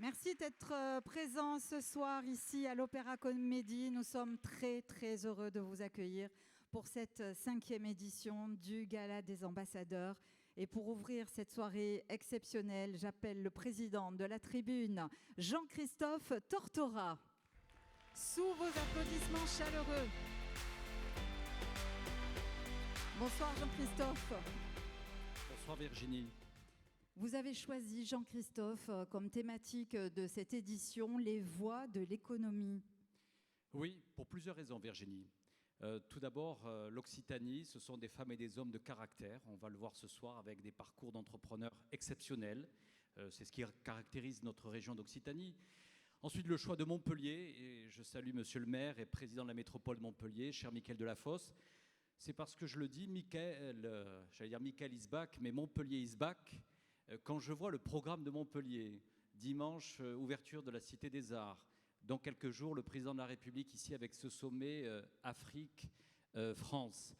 Merci d'être présent ce soir ici à l'Opéra Comédie. Nous sommes très très heureux de vous accueillir pour cette 5e édition du Gala des ambassadeurs. Et pour ouvrir cette soirée exceptionnelle, j'appelle le président de la tribune, Jean-Christophe Tortora. Sous vos applaudissements chaleureux. Bonsoir Jean-Christophe. Bonsoir Virginie. Vous avez choisi, Jean-Christophe, comme thématique de cette édition, les voies de l'économie. Oui, pour plusieurs raisons, Virginie. Tout d'abord, l'Occitanie, ce sont des femmes et des hommes de caractère. On va le voir ce soir avec des parcours d'entrepreneurs exceptionnels. C'est ce qui caractérise notre région d'Occitanie. Ensuite, le choix de Montpellier. Et je salue monsieur le maire et président de la métropole de Montpellier, cher Michael Delafosse. C'est parce que je le dis, j'allais dire Michael is back, mais Montpellier is back. Quand je vois le programme de Montpellier, dimanche, ouverture de la Cité des Arts, dans quelques jours, le président de la République ici avec ce sommet Afrique-France.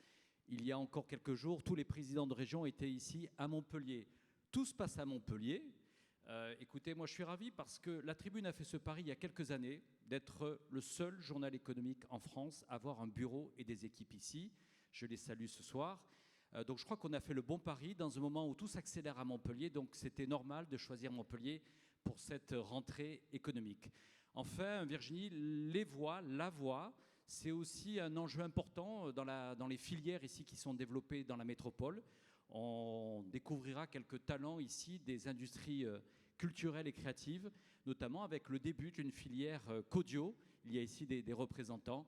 Il y a encore quelques jours, tous les présidents de région étaient ici à Montpellier. Tout se passe à Montpellier. Écoutez, moi je suis ravi parce que la Tribune a fait ce pari il y a quelques années d'être le seul journal économique en France à avoir un bureau et des équipes ici. Je les salue ce soir. Donc je crois qu'on a fait le bon pari dans un moment où tout s'accélère à Montpellier, donc c'était normal de choisir Montpellier pour cette rentrée économique. Enfin, Virginie, les voies, la voie, c'est aussi un enjeu important dans les filières ici qui sont développées dans la métropole. On découvrira quelques talents ici des industries culturelles et créatives, notamment avec le début d'une filière qu'audio. Il y a ici des représentants.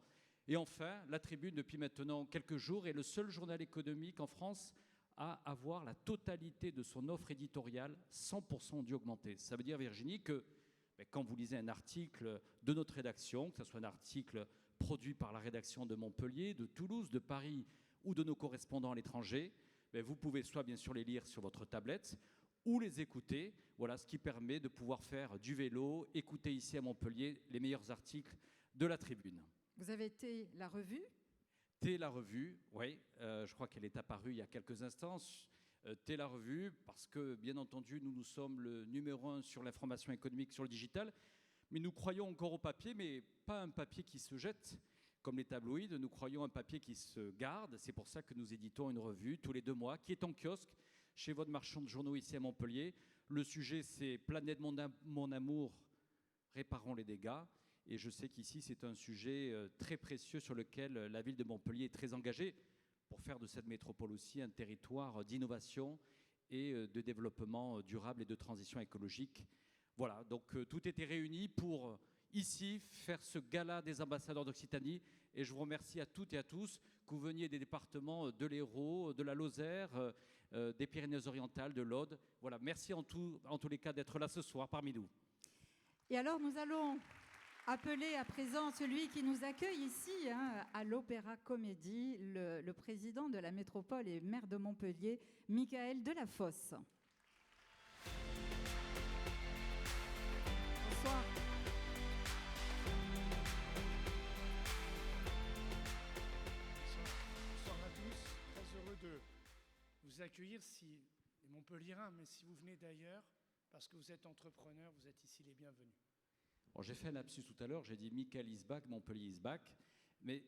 Et enfin, la Tribune, depuis maintenant quelques jours, est le seul journal économique en France à avoir la totalité de son offre éditoriale 100% audio augmentée. Ça veut dire, Virginie, que quand vous lisez un article de notre rédaction, que ce soit un article produit par la rédaction de Montpellier, de Toulouse, de Paris ou de nos correspondants à l'étranger, vous pouvez soit bien sûr les lire sur votre tablette ou les écouter. Voilà ce qui permet de pouvoir faire du vélo, écouter ici à Montpellier les meilleurs articles de la Tribune. Vous avez été la revue ? La revue, oui, je crois qu'elle est apparue il y a quelques instants. La revue, parce que, bien entendu, nous sommes le numéro 1 sur l'information économique sur le digital, mais nous croyons encore au papier, mais pas un papier qui se jette, comme les tabloïds. Nous croyons un papier qui se garde. C'est pour ça que nous éditons une revue tous les 2 mois, qui est en kiosque, chez votre marchand de journaux ici à Montpellier. Le sujet, c'est Planète mon amour, réparons les dégâts. Et je sais qu'ici, c'est un sujet très précieux sur lequel la ville de Montpellier est très engagée pour faire de cette métropole aussi un territoire d'innovation et de développement durable et de transition écologique. Voilà, donc tout était réuni pour ici faire ce gala des ambassadeurs d'Occitanie. Et je vous remercie à toutes et à tous que vous veniez des départements de l'Hérault, de la Lozère, des Pyrénées-Orientales, de l'Aude. Voilà, merci en tous les cas d'être là ce soir parmi nous. Et alors, nous allons appeler à présent celui qui nous accueille ici à l'Opéra Comédie, le président de la métropole et maire de Montpellier, Michael Delafosse. Bonsoir. Bonsoir à tous, très heureux de vous accueillir, les Montpelliérains, mais si vous venez d'ailleurs, parce que vous êtes entrepreneur, vous êtes ici les bienvenus. Bon, j'ai fait un lapsus tout à l'heure, j'ai dit Michael is back, Montpellier is back, mais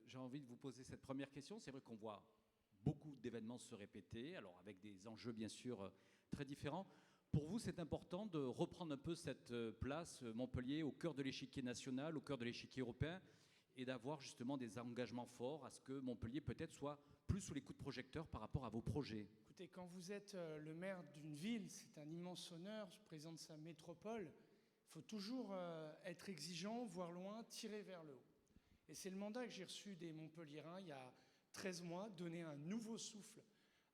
j'ai envie de vous poser cette première question. C'est vrai qu'on voit beaucoup d'événements se répéter, alors avec des enjeux bien sûr très différents. Pour vous, c'est important de reprendre un peu cette place, Montpellier, au cœur de l'échiquier national, au cœur de l'échiquier européen, et d'avoir justement des engagements forts à ce que Montpellier peut-être soit plus sous les coups de projecteur par rapport à vos projets. Écoutez, quand vous êtes le maire d'une ville, c'est un immense honneur, président de sa métropole. Il faut toujours être exigeant, voir loin, tirer vers le haut. Et c'est le mandat que j'ai reçu des Montpelliérains il y a 13 mois, donner un nouveau souffle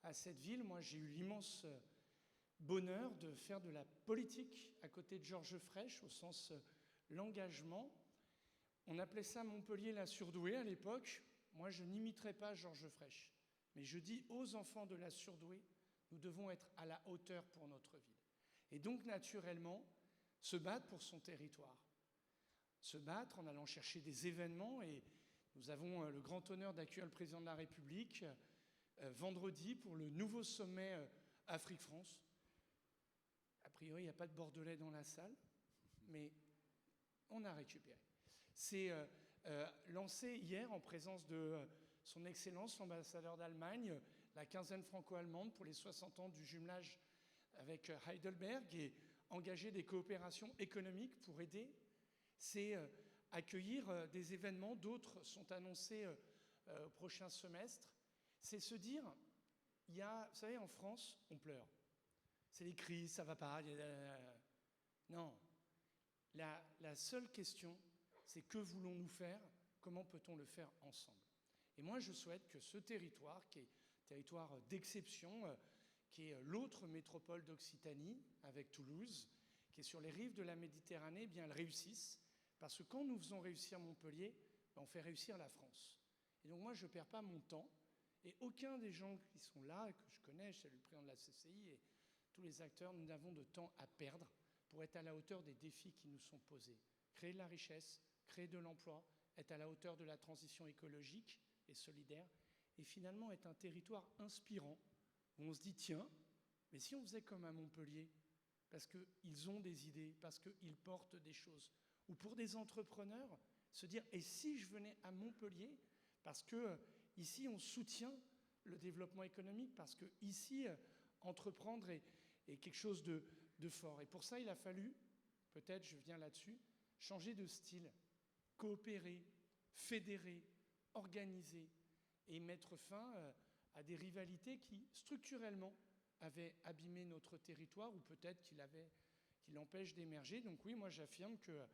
à cette ville. Moi, j'ai eu l'immense bonheur de faire de la politique à côté de Georges Frêche, au sens l'engagement. On appelait ça Montpellier la surdouée à l'époque. Moi, je n'imiterai pas Georges Frêche. Mais je dis aux enfants de la surdouée, nous devons être à la hauteur pour notre ville. Et donc, naturellement, se battre pour son territoire, se battre en allant chercher des événements. Et nous avons le grand honneur d'accueillir le président de la République vendredi pour le nouveau sommet Afrique-France. priori, il n'y a pas de Bordelais dans la salle, mais on a récupéré. C'est lancé hier en présence de son Excellence, l'ambassadeur d'Allemagne, la quinzaine franco-allemande pour les 60 ans du jumelage avec Heidelberg et engager des coopérations économiques pour aider. C'est accueillir des événements, d'autres sont annoncés au prochain semestre. C'est se dire, vous savez, en France, on pleure. C'est les crises, ça va pas. Non. La seule question, c'est que voulons-nous faire? Comment peut-on le faire ensemble? Et moi, je souhaite que ce territoire, qui est un territoire d'exception, qui est l'autre métropole d'Occitanie, avec Toulouse, qui est sur les rives de la Méditerranée, eh bien, elle réussisse. Parce que quand nous faisons réussir Montpellier, on fait réussir la France. Et donc moi, je ne perds pas mon temps. Et aucun des gens qui sont là, que je connais, je salue le président de la CCI et tous les acteurs, nous n'avons de temps à perdre pour être à la hauteur des défis qui nous sont posés. Créer de la richesse, créer de l'emploi, être à la hauteur de la transition écologique et solidaire, et finalement être un territoire inspirant, où on se dit, tiens, mais si on faisait comme à Montpellier, parce qu'ils ont des idées, parce qu'ils portent des choses, ou pour des entrepreneurs, se dire, et si je venais à Montpellier, parce que ici on soutient le développement économique, parce que ici entreprendre est quelque chose de fort. Et pour ça, il a fallu, peut-être je viens là-dessus, changer de style, coopérer, fédérer, organiser et mettre fin à des rivalités qui, structurellement, avaient abîmé notre territoire ou peut-être qui l'empêchent d'émerger. Donc oui, moi j'affirme que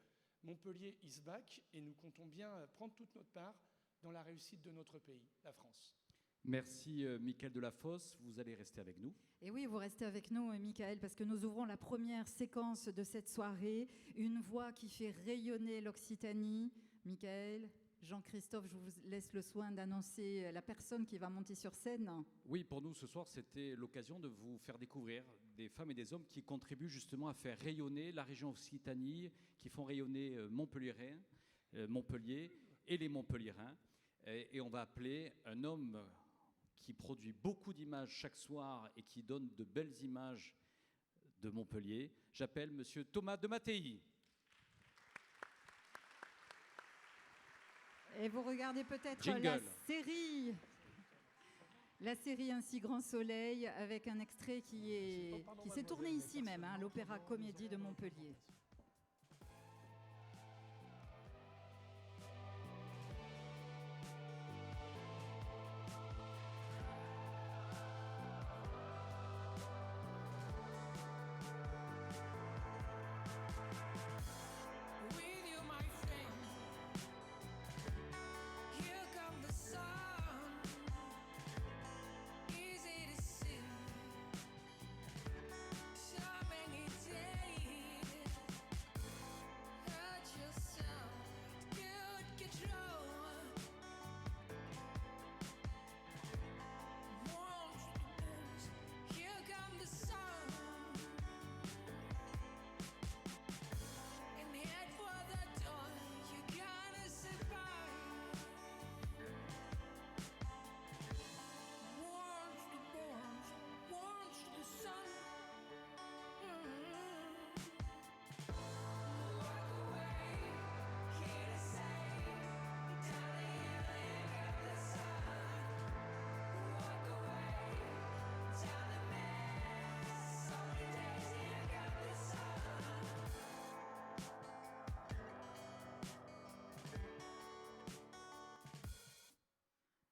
Montpellier is back et nous comptons bien prendre toute notre part dans la réussite de notre pays, la France. Merci Mickaël Delafosse, vous allez rester avec nous. Et oui, vous restez avec nous, Mickaël, parce que nous ouvrons la première séquence de cette soirée. Une voix qui fait rayonner l'Occitanie. Mickaël, Jean-Christophe, je vous laisse le soin d'annoncer la personne qui va monter sur scène. Oui, pour nous ce soir, c'était l'occasion de vous faire découvrir des femmes et des hommes qui contribuent justement à faire rayonner la région Occitanie, qui font rayonner Montpellier et les Montpelliérains. Et on va appeler un homme qui produit beaucoup d'images chaque soir et qui donne de belles images de Montpellier. J'appelle Monsieur Thomas de Mattei. Et vous regardez peut-être Jingle. la série Un si grand soleil, avec un extrait qui s'est tourné ici même, à l'Opéra Comédie de Montpellier.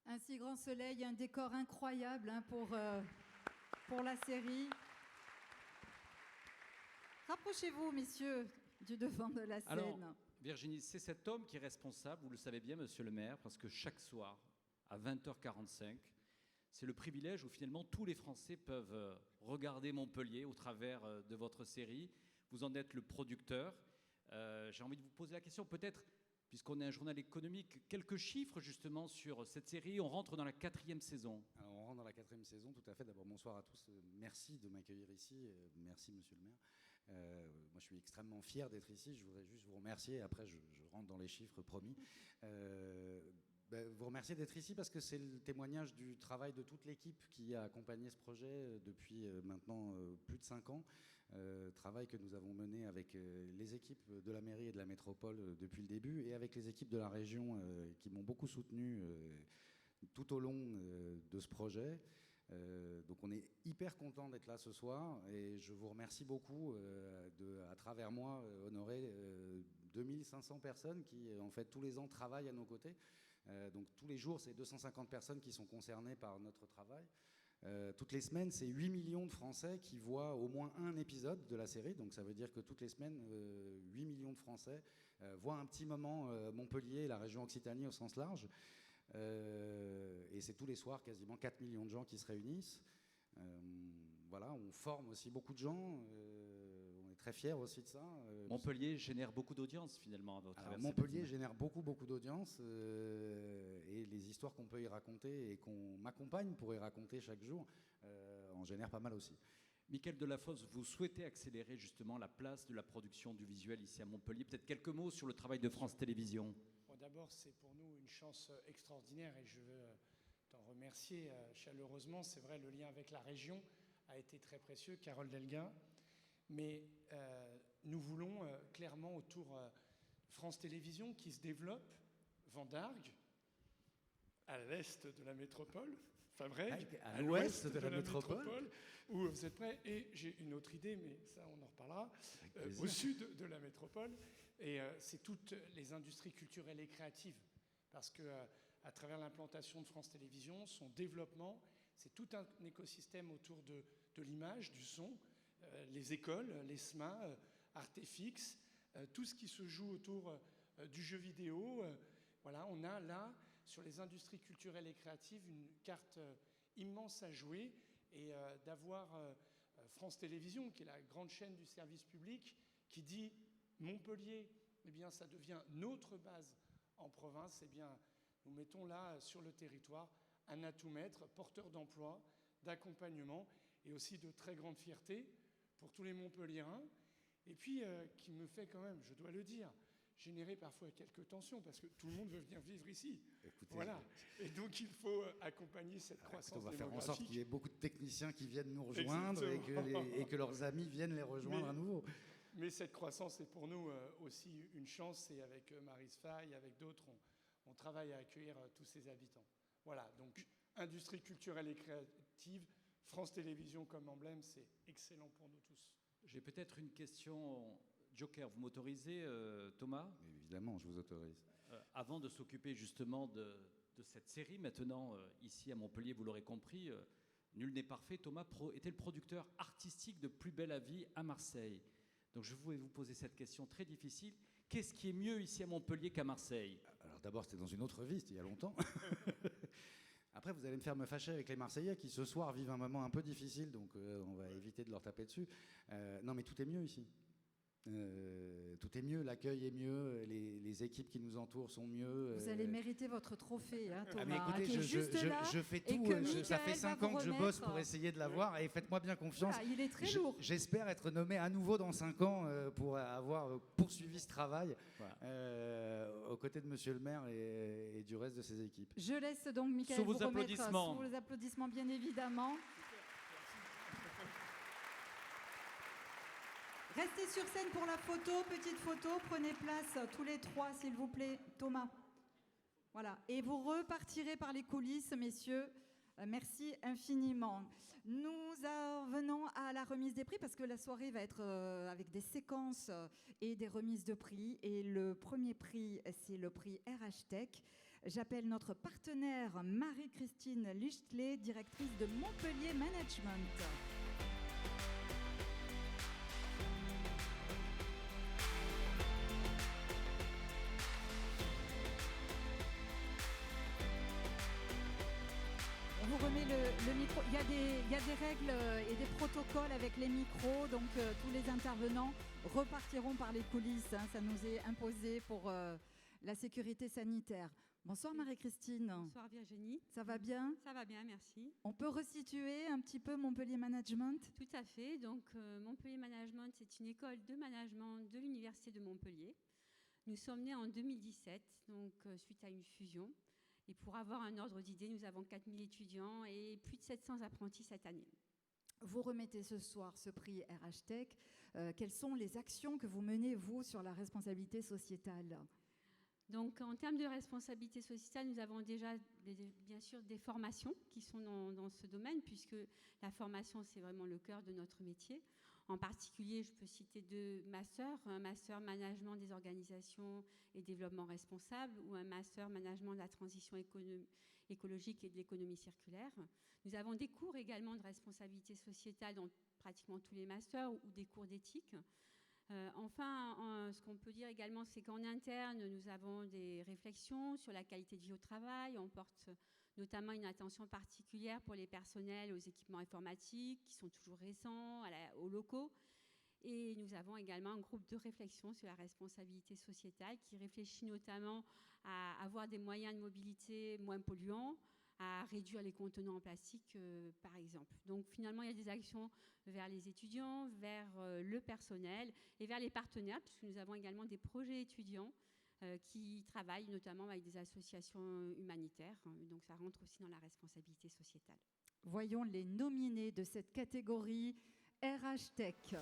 Un si grand soleil, un décor incroyable pour la série. Rapprochez-vous, messieurs, du devant de la scène. Alors, Virginie, c'est cet homme qui est responsable, vous le savez bien, monsieur le maire, parce que chaque soir, à 20h45, c'est le privilège où finalement tous les Français peuvent regarder Montpellier au travers de votre série. Vous en êtes le producteur. J'ai envie de vous poser la question, peut-être, puisqu'on est un journal économique, quelques chiffres justement sur cette série. On rentre dans la 4e saison. Alors, on rentre dans la 4e saison, tout à fait. D'abord, bonsoir à tous. Merci de m'accueillir ici. Merci, monsieur le maire. Moi, je suis extrêmement fier d'être ici. Je voudrais juste vous remercier. Après, je rentre dans les chiffres, promis. Vous remercier d'être ici parce que c'est le témoignage du travail de toute l'équipe qui a accompagné ce projet depuis maintenant plus de 5 ans. Travail que nous avons mené avec les équipes de la mairie et de la métropole depuis le début et avec les équipes de la région qui m'ont beaucoup soutenu tout au long de ce projet. Donc on est hyper content d'être là ce soir et je vous remercie beaucoup à travers moi, honorer 2500 personnes qui en fait tous les ans travaillent à nos côtés. Donc tous les jours, c'est 250 personnes qui sont concernées par notre travail. Toutes les semaines, c'est 8 millions de Français qui voient au moins un épisode de la série. Donc ça veut dire que toutes les semaines, 8 millions de Français voient un petit moment Montpellier et la région Occitanie au sens large. Et c'est tous les soirs quasiment 4 millions de gens qui se réunissent. Voilà, on forme aussi beaucoup de gens. On est très fiers aussi de ça. Montpellier génère beaucoup d'audience finalement à votre travers. Montpellier génère beaucoup d'audience et les histoires qu'on peut y raconter et qu'on m'accompagne pour y raconter chaque jour en génèrent pas mal aussi. Mickaël Delafosse, vous souhaitez accélérer justement la place de la production du visuel ici à Montpellier. Peut-être quelques mots sur le travail de France Télévisions. D'abord, c'est pour nous une chance extraordinaire et je veux t'en remercier chaleureusement. C'est vrai, le lien avec la région a été très précieux, Carole Delga. Mais nous voulons clairement autour France Télévisions qui se développe, Vendargue, à l'est de la métropole, Fabrègues, à l'ouest de la métropole, où vous êtes prêts. Et j'ai une autre idée, mais ça on en reparlera, au sud de la métropole. Et c'est toutes les industries culturelles et créatives. Parce que à travers l'implantation de France Télévisions, son développement, c'est tout un écosystème autour de l'image, du son, les écoles, les SMA, Artefix, tout ce qui se joue autour du jeu vidéo. Voilà, on a là, sur les industries culturelles et créatives, une carte immense à jouer. Et d'avoir France Télévisions, qui est la grande chaîne du service public, qui dit Montpellier, eh bien, ça devient notre base en province. Eh bien, nous mettons là, sur le territoire, un atout maître, porteur d'emploi, d'accompagnement et aussi de très grande fierté pour tous les Montpelliérains. Et puis, qui me fait quand même, je dois le dire, générer parfois quelques tensions parce que tout le monde veut venir vivre ici. Écoutez, voilà. Et donc, il faut accompagner cette croissance démographique. On va faire en sorte qu'il y ait beaucoup de techniciens qui viennent nous rejoindre et que leurs amis viennent les rejoindre à nouveau. Mais cette croissance est pour nous aussi une chance et avec Maryse Faye, avec d'autres, on travaille à accueillir tous ces habitants. Voilà, donc industrie culturelle et créative, France Télévisions comme emblème, c'est excellent pour nous tous. J'ai peut-être une question Joker. Vous m'autorisez, Thomas ? Évidemment, je vous autorise. Avant de s'occuper justement de cette série, maintenant, ici à Montpellier, vous l'aurez compris, Nul n'est parfait, Thomas était le producteur artistique de Plus belle la vie à Marseille. Donc je voulais vous poser cette question très difficile. Qu'est-ce qui est mieux ici à Montpellier qu'à Marseille ? Alors d'abord, c'était dans une autre vie, c'était il y a longtemps. Après, vous allez me faire me fâcher avec les Marseillais qui, ce soir, vivent un moment un peu difficile, donc on va éviter de leur taper dessus. Non, mais tout est mieux ici. Tout est mieux, l'accueil est mieux, les équipes qui nous entourent sont mieux. Vous allez mériter votre trophée, hein, Thomas. Mais écoutez, qui est juste là, je fais tout, ça fait 5 ans que je bosse pour essayer de l'avoir et faites-moi bien confiance. Voilà, il est très lourd. J'espère être nommé à nouveau dans 5 ans pour avoir poursuivi ce travail aux côtés de Monsieur le maire et du reste de ses équipes. Je laisse donc Mickaël sous vous vos remettre applaudissements. sous les applaudissements, bien évidemment. Restez sur scène pour la photo, petite photo. Prenez place tous les trois, s'il vous plaît. Thomas. Voilà. Et vous repartirez par les coulisses, messieurs. Merci infiniment. Nous venons à la remise des prix parce que la soirée va être avec des séquences et des remises de prix. Et le premier prix, c'est le prix RH Tech. J'appelle notre partenaire Marie-Christine Lichtlet, directrice de Montpellier Management. On vous remet le micro. Il y a des règles et des protocoles avec les micros, donc tous les intervenants repartiront par les coulisses. Hein, ça nous est imposé pour la sécurité sanitaire. Bonsoir Marie-Christine. Bonsoir Virginie. Ça va bien ? Ça va bien, merci. On peut resituer un petit peu Montpellier Management ? Tout à fait. Donc Montpellier Management, c'est une école de management de l'Université de Montpellier. Nous sommes nés en 2017, donc suite à une fusion. Et pour avoir un ordre d'idée, nous avons 4000 étudiants et plus de 700 apprentis cette année. Vous remettez ce soir ce prix RH Tech. Quelles sont les actions que vous menez, vous, sur la responsabilité sociétale ? Donc, en termes de responsabilité sociétale, nous avons déjà, bien sûr, des formations qui sont dans ce domaine, puisque la formation, c'est vraiment le cœur de notre métier. En particulier, je peux citer 2 masters, un master management des organisations et développement responsable ou un master management de la transition écologique et de l'économie circulaire. Nous avons des cours également de responsabilité sociétale dans pratiquement tous les masters ou des cours d'éthique. Enfin, ce qu'on peut dire également, c'est qu'en interne, nous avons des réflexions sur la qualité de vie au travail. On porte notamment une attention particulière pour les personnels aux équipements informatiques qui sont toujours récents, aux locaux. Et nous avons également un groupe de réflexion sur la responsabilité sociétale qui réfléchit notamment à avoir des moyens de mobilité moins polluants, à réduire les contenants en plastique, par exemple. Donc finalement, il y a des actions vers les étudiants, vers le personnel et vers les partenaires, puisque nous avons également des projets étudiants qui travaillent notamment avec des associations humanitaires. Donc ça rentre aussi dans la responsabilité sociétale. Voyons les nominés de cette catégorie RH Tech.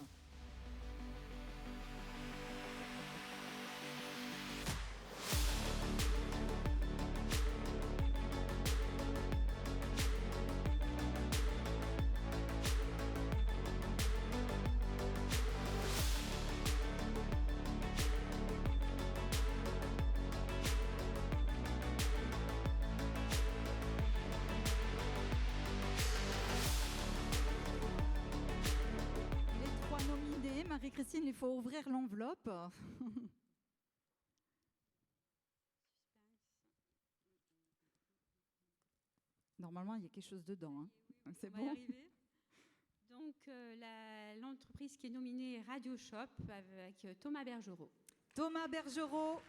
Marie-Christine, il faut ouvrir l'enveloppe. Normalement, il y a quelque chose dedans. Hein. Oui, c'est bon. Donc, l'entreprise qui est nominée est Radio Shop avec Thomas Bergerot. Thomas Bergerot,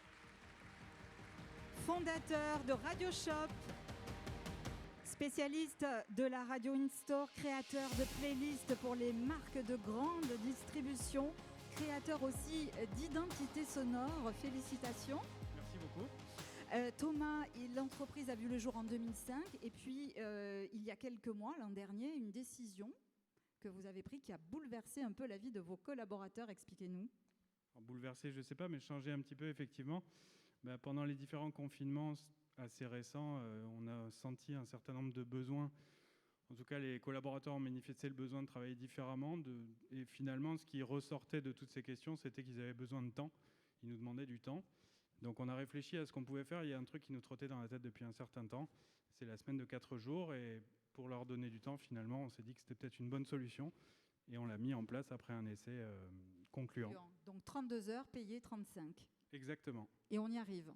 fondateur de Radio Shop, spécialiste de la radio in-store, créateur de playlists pour les marques de grande distribution, créateur aussi d'identité sonore. Félicitations. Merci beaucoup. Thomas, l'entreprise a vu le jour en 2005 et puis il y a quelques mois, l'an dernier, une décision que vous avez prise qui a bouleversé un peu la vie de vos collaborateurs. Expliquez-nous. Alors, bouleversé, je ne sais pas, mais changé un petit peu, effectivement. Pendant les différents confinements assez récents, on a senti un certain nombre de besoins. En tout cas, les collaborateurs ont manifesté le besoin de travailler différemment. Et finalement, ce qui ressortait de toutes ces questions, c'était qu'ils avaient besoin de temps. Ils nous demandaient du temps. Donc on a réfléchi à ce qu'on pouvait faire. Il y a un truc qui nous trottait dans la tête depuis un certain temps. C'est la semaine de 4 jours. Et pour leur donner du temps, finalement, on s'est dit que c'était peut-être une bonne solution. Et on l'a mis en place après un essai concluant. Donc 32 heures, payées 35. Exactement. Et on y arrive.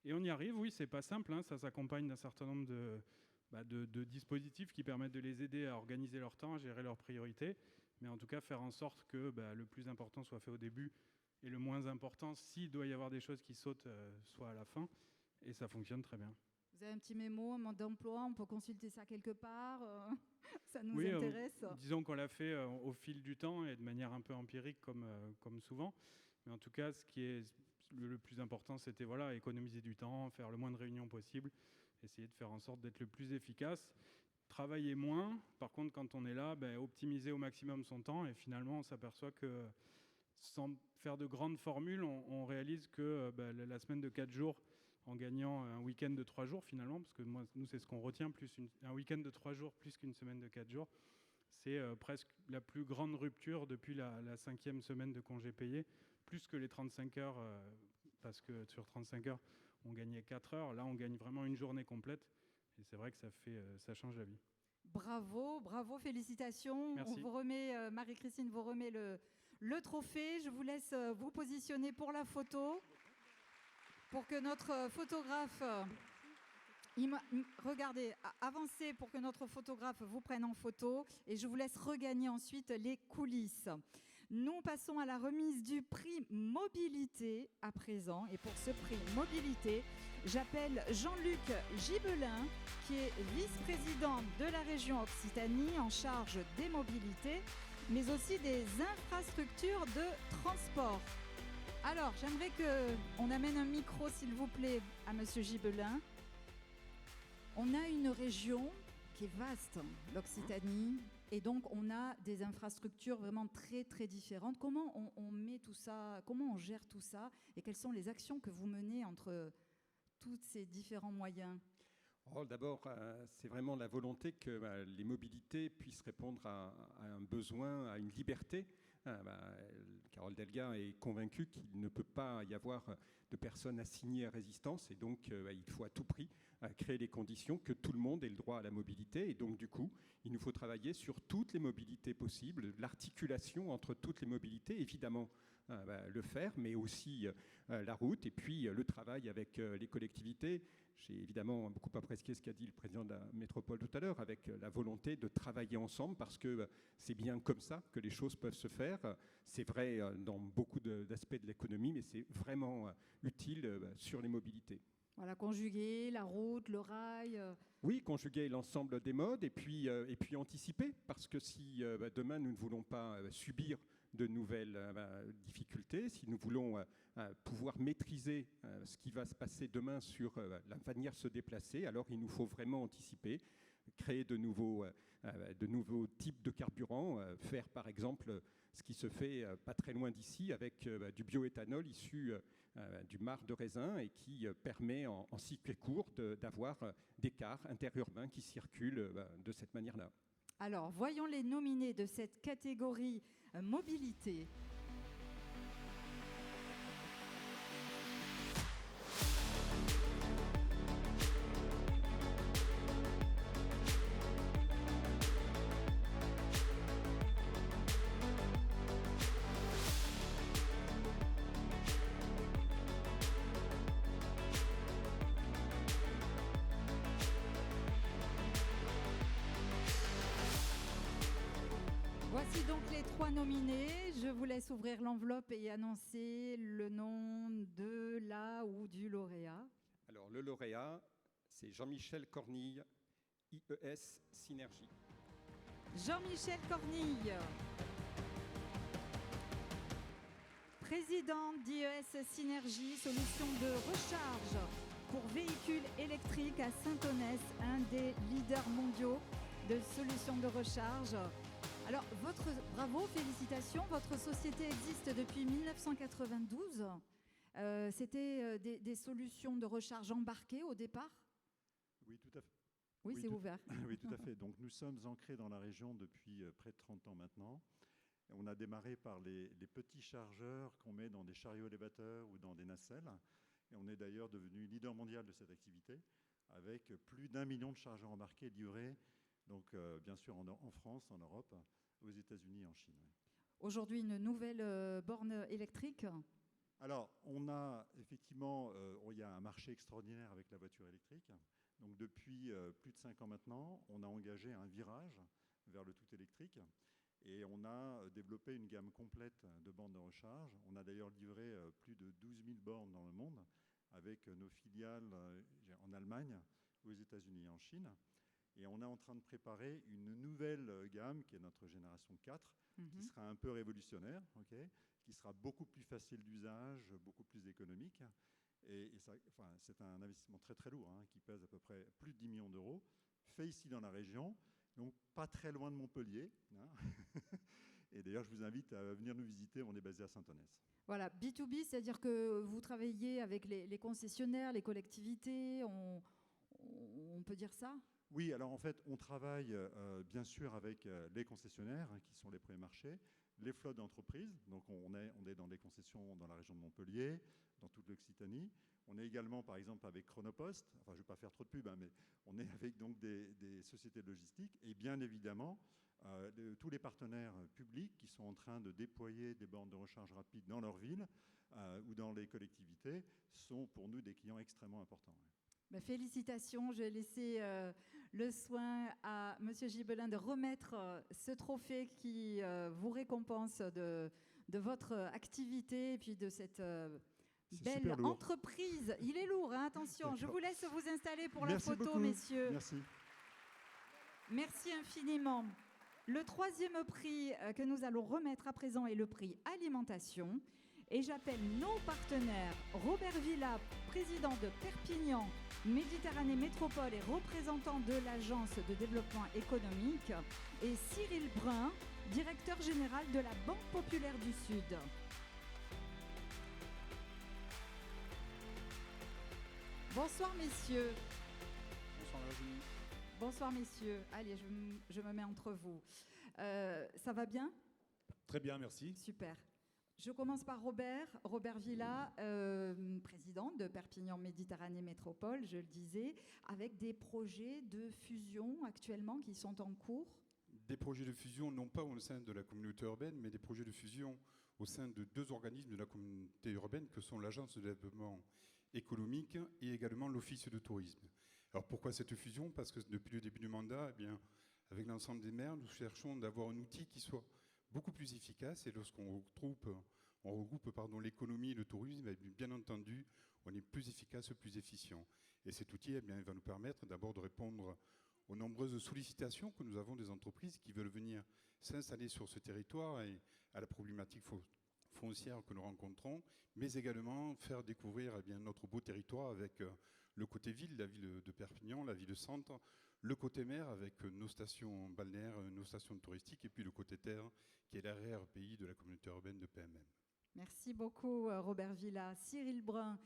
Et on y arrive, oui, c'est pas simple. Hein. Ça s'accompagne d'un certain nombre de dispositifs qui permettent de les aider à organiser leur temps, à gérer leurs priorités. Mais en tout cas, faire en sorte que le plus important soit fait au début et le moins important, s'il doit y avoir des choses qui sautent, soit à la fin. Et ça fonctionne très bien. Vous avez un petit mémo, un mode d'emploi, on peut consulter ça quelque part, ça nous intéresse. Disons qu'on l'a fait au fil du temps et de manière un peu empirique comme souvent. Mais en tout cas, ce qui est le plus important, c'était économiser du temps, faire le moins de réunions possible, essayer de faire en sorte d'être le plus efficace, travailler moins. Par contre, quand on est là, optimiser au maximum son temps. Et finalement, on s'aperçoit que sans faire de grandes formules, on réalise que la semaine de 4 jours, en gagnant un week-end de 3 jours finalement, parce que nous c'est ce qu'on retient, un week-end de 3 jours plus qu'une semaine de 4 jours, c'est presque la plus grande rupture depuis la 5e semaine de congé payé, plus que les 35 heures, parce que sur 35 heures, on gagnait 4 heures, là on gagne vraiment une journée complète, et c'est vrai que ça change la vie. Bravo, bravo, félicitations. Merci. On vous remet, Marie-Christine vous remet le trophée. Je vous laisse vous positionner pour la photo, pour que notre photographe, regardez, avancez pour que notre photographe vous prenne en photo, et je vous laisse regagner ensuite les coulisses. Nous passons à la remise du prix mobilité à présent, et pour ce prix mobilité, j'appelle Jean-Luc Gibelin, qui est vice-président de la région Occitanie en charge des mobilités, mais aussi des infrastructures de transport. Alors, j'aimerais qu'on amène un micro, s'il vous plaît, à Monsieur Gibelin. On a une région qui est vaste, l'Occitanie, et donc on a des infrastructures vraiment très très différentes. Comment on met tout ça, comment on gère tout ça, et quelles sont les actions que vous menez entre tous ces différents moyens? D'abord, c'est vraiment la volonté que les mobilités puissent répondre à un besoin, à une liberté. Carole Delga est convaincue qu'il ne peut pas y avoir de personnes assignées à résidence, et donc il faut à tout prix créer les conditions que tout le monde ait le droit à la mobilité. Et donc du coup, il nous faut travailler sur toutes les mobilités possibles, l'articulation entre toutes les mobilités, évidemment le fer, mais aussi la route, et puis le travail avec les collectivités. J'ai évidemment beaucoup apprécié ce qu'a dit le président de la métropole tout à l'heure, avec la volonté de travailler ensemble, parce que c'est bien comme ça que les choses peuvent se faire. C'est vrai dans beaucoup d'aspects de l'économie, mais c'est vraiment utile sur les mobilités. Voilà, conjuguer la route, le rail. Oui, conjuguer l'ensemble des modes et puis anticiper, parce que si demain nous ne voulons pas subir de nouvelles difficultés, si nous voulons pouvoir maîtriser ce qui va se passer demain sur la manière de se déplacer, alors il nous faut vraiment anticiper, créer de nouveaux types de carburants, faire par exemple ce qui se fait pas très loin d'ici avec du bioéthanol issu du marc de raisin et qui permet en cycle court d'avoir des cars interurbains qui circulent de cette manière-là. Alors, voyons les nominés de cette catégorie mobilité. Voici donc les 3 nominés. Je vous laisse ouvrir l'enveloppe et annoncer le nom de la ou du lauréat. Alors, le lauréat, c'est Jean-Michel Cornille, IES Synergie. Jean-Michel Cornille, président d'IES Synergie, solution de recharge pour véhicules électriques à Saint-Onès, un des leaders mondiaux de solutions de recharge. Alors, bravo, félicitations, votre société existe depuis 1992. C'était des solutions de recharge embarquées au départ? Oui, tout à fait. Oui, c'est ouvert. Oui, tout à fait. Donc, nous sommes ancrés dans la région depuis près de 30 ans maintenant. On a démarré par les petits chargeurs qu'on met dans des chariots élévateurs ou dans des nacelles. Et on est d'ailleurs devenu leader mondial de cette activité, avec plus d'1 million de chargeurs embarqués livrés, donc bien sûr en France, en Europe, aux États-Unis et en Chine. Aujourd'hui, une nouvelle borne électrique? Alors, on a effectivement, il y a un marché extraordinaire avec la voiture électrique. Donc depuis plus de 5 ans maintenant, on a engagé un virage vers le tout électrique et on a développé une gamme complète de bornes de recharge. On a d'ailleurs livré plus de 12 000 bornes dans le monde avec nos filiales en Allemagne, aux États-Unis et en Chine. Et on est en train de préparer une nouvelle gamme qui est notre génération 4, qui sera un peu révolutionnaire, okay, qui sera beaucoup plus facile d'usage, beaucoup plus économique. Et ça, c'est un investissement très très lourd, qui pèse à peu près plus de 10 millions d'euros, fait ici dans la région, donc pas très loin de Montpellier. Et d'ailleurs, je vous invite à venir nous visiter, on est basé à Saint-Onès. Voilà, B2B, c'est-à-dire que vous travaillez avec les concessionnaires, les collectivités, on peut dire ça? Oui, alors en fait, on travaille bien sûr avec les concessionnaires, qui sont les premiers marchés, les flottes d'entreprises. Donc on est dans les concessions dans la région de Montpellier, dans toute l'Occitanie. On est également, par exemple, avec Chronopost. Enfin, je ne vais pas faire trop de pub, mais on est avec donc des sociétés de logistique. Et bien évidemment, tous les partenaires publics qui sont en train de déployer des bornes de recharge rapide dans leur ville ou dans les collectivités sont pour nous des clients extrêmement importants. Félicitations, je vais laisser le soin à M. Gibelin de remettre ce trophée qui vous récompense de votre activité et puis de cette belle entreprise. Il est lourd, hein, attention. Je vous laisse vous installer pour la photo, beaucoup, messieurs. Merci. Merci infiniment. Le 3e prix que nous allons remettre à présent est le prix alimentation. Et j'appelle nos partenaires, Robert Villa, président de Perpignan Méditerranée Métropole et représentant de l'Agence de développement économique, et Cyril Brun, directeur général de la Banque populaire du Sud. Bonsoir messieurs. Bonsoir Virginie. Bonsoir messieurs. Allez, je me mets entre vous. Ça va bien ? Très bien, merci. Super. Je commence par Robert Villa, président de Perpignan Méditerranée Métropole, je le disais, avec des projets de fusion actuellement qui sont en cours. Des projets de fusion, non pas au sein de la communauté urbaine, mais des projets de fusion au sein de deux organismes de la communauté urbaine que sont l'Agence de développement économique et également l'Office de tourisme. Alors pourquoi cette fusion ? Parce que depuis le début du mandat, eh bien, avec l'ensemble des maires, nous cherchons d'avoir un outil qui soit beaucoup plus efficace, et lorsqu'on regroupe l'économie et le tourisme, eh bien entendu, on est plus efficace, plus efficient. Et cet outil, eh bien, il va nous permettre d'abord de répondre aux nombreuses sollicitations que nous avons des entreprises qui veulent venir s'installer sur ce territoire et à la problématique foncière que nous rencontrons, mais également faire découvrir eh bien, notre beau territoire avec le côté ville, la ville de Perpignan, la ville-centre, le côté mer avec nos stations balnéaires, nos stations touristiques, et puis le côté terre qui est l'arrière-pays de la communauté urbaine de PMM. Merci beaucoup Robert Villa. Cyril Brun,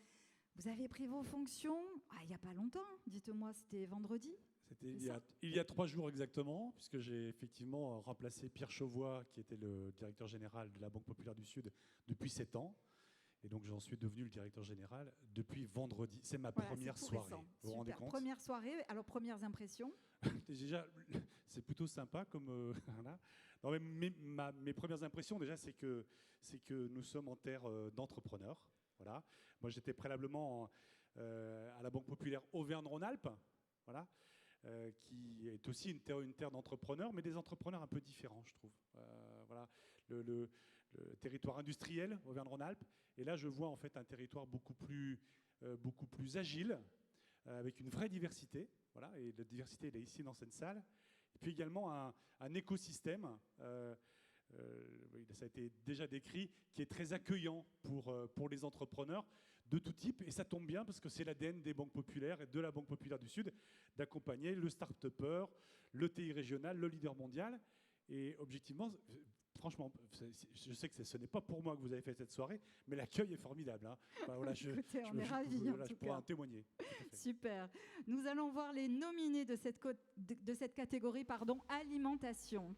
vous avez pris vos fonctions il n'y a pas longtemps, dites-moi, c'était vendredi ? C'était il y a 3 jours exactement, puisque j'ai effectivement remplacé Pierre Chauvoy, qui était le directeur général de la Banque populaire du Sud depuis 7 ans. Et donc j'en suis devenu le directeur général depuis vendredi. C'est ma première soirée. Vous vous rendez compte ? Première soirée, alors premières impressions ? Déjà, c'est plutôt sympa comme... voilà. Non, mais mes premières impressions, déjà, c'est que nous sommes en terre d'entrepreneurs. Voilà. Moi, j'étais préalablement à la Banque populaire Auvergne-Rhône-Alpes, voilà, qui est aussi une terre d'entrepreneurs, mais des entrepreneurs un peu différents, je trouve. Voilà. Le territoire industriel, Auvergne-Rhône-Alpes. Et là, je vois en fait un territoire beaucoup plus agile, avec une vraie diversité. Voilà, et la diversité, elle est ici dans cette salle. Et puis également un écosystème, ça a été déjà décrit, qui est très accueillant pour les entrepreneurs de tout type. Et ça tombe bien parce que c'est l'ADN des banques populaires et de la Banque populaire du Sud d'accompagner le start-upper, le TI régional, le leader mondial. Et objectivement, franchement, je sais que ce n'est pas pour moi que vous avez fait cette soirée, mais l'accueil est formidable. Hein. Enfin, voilà, écoutez, on est ravis. Je pourrais en témoigner. Super. Nous allons voir les nominés de cette catégorie, alimentation.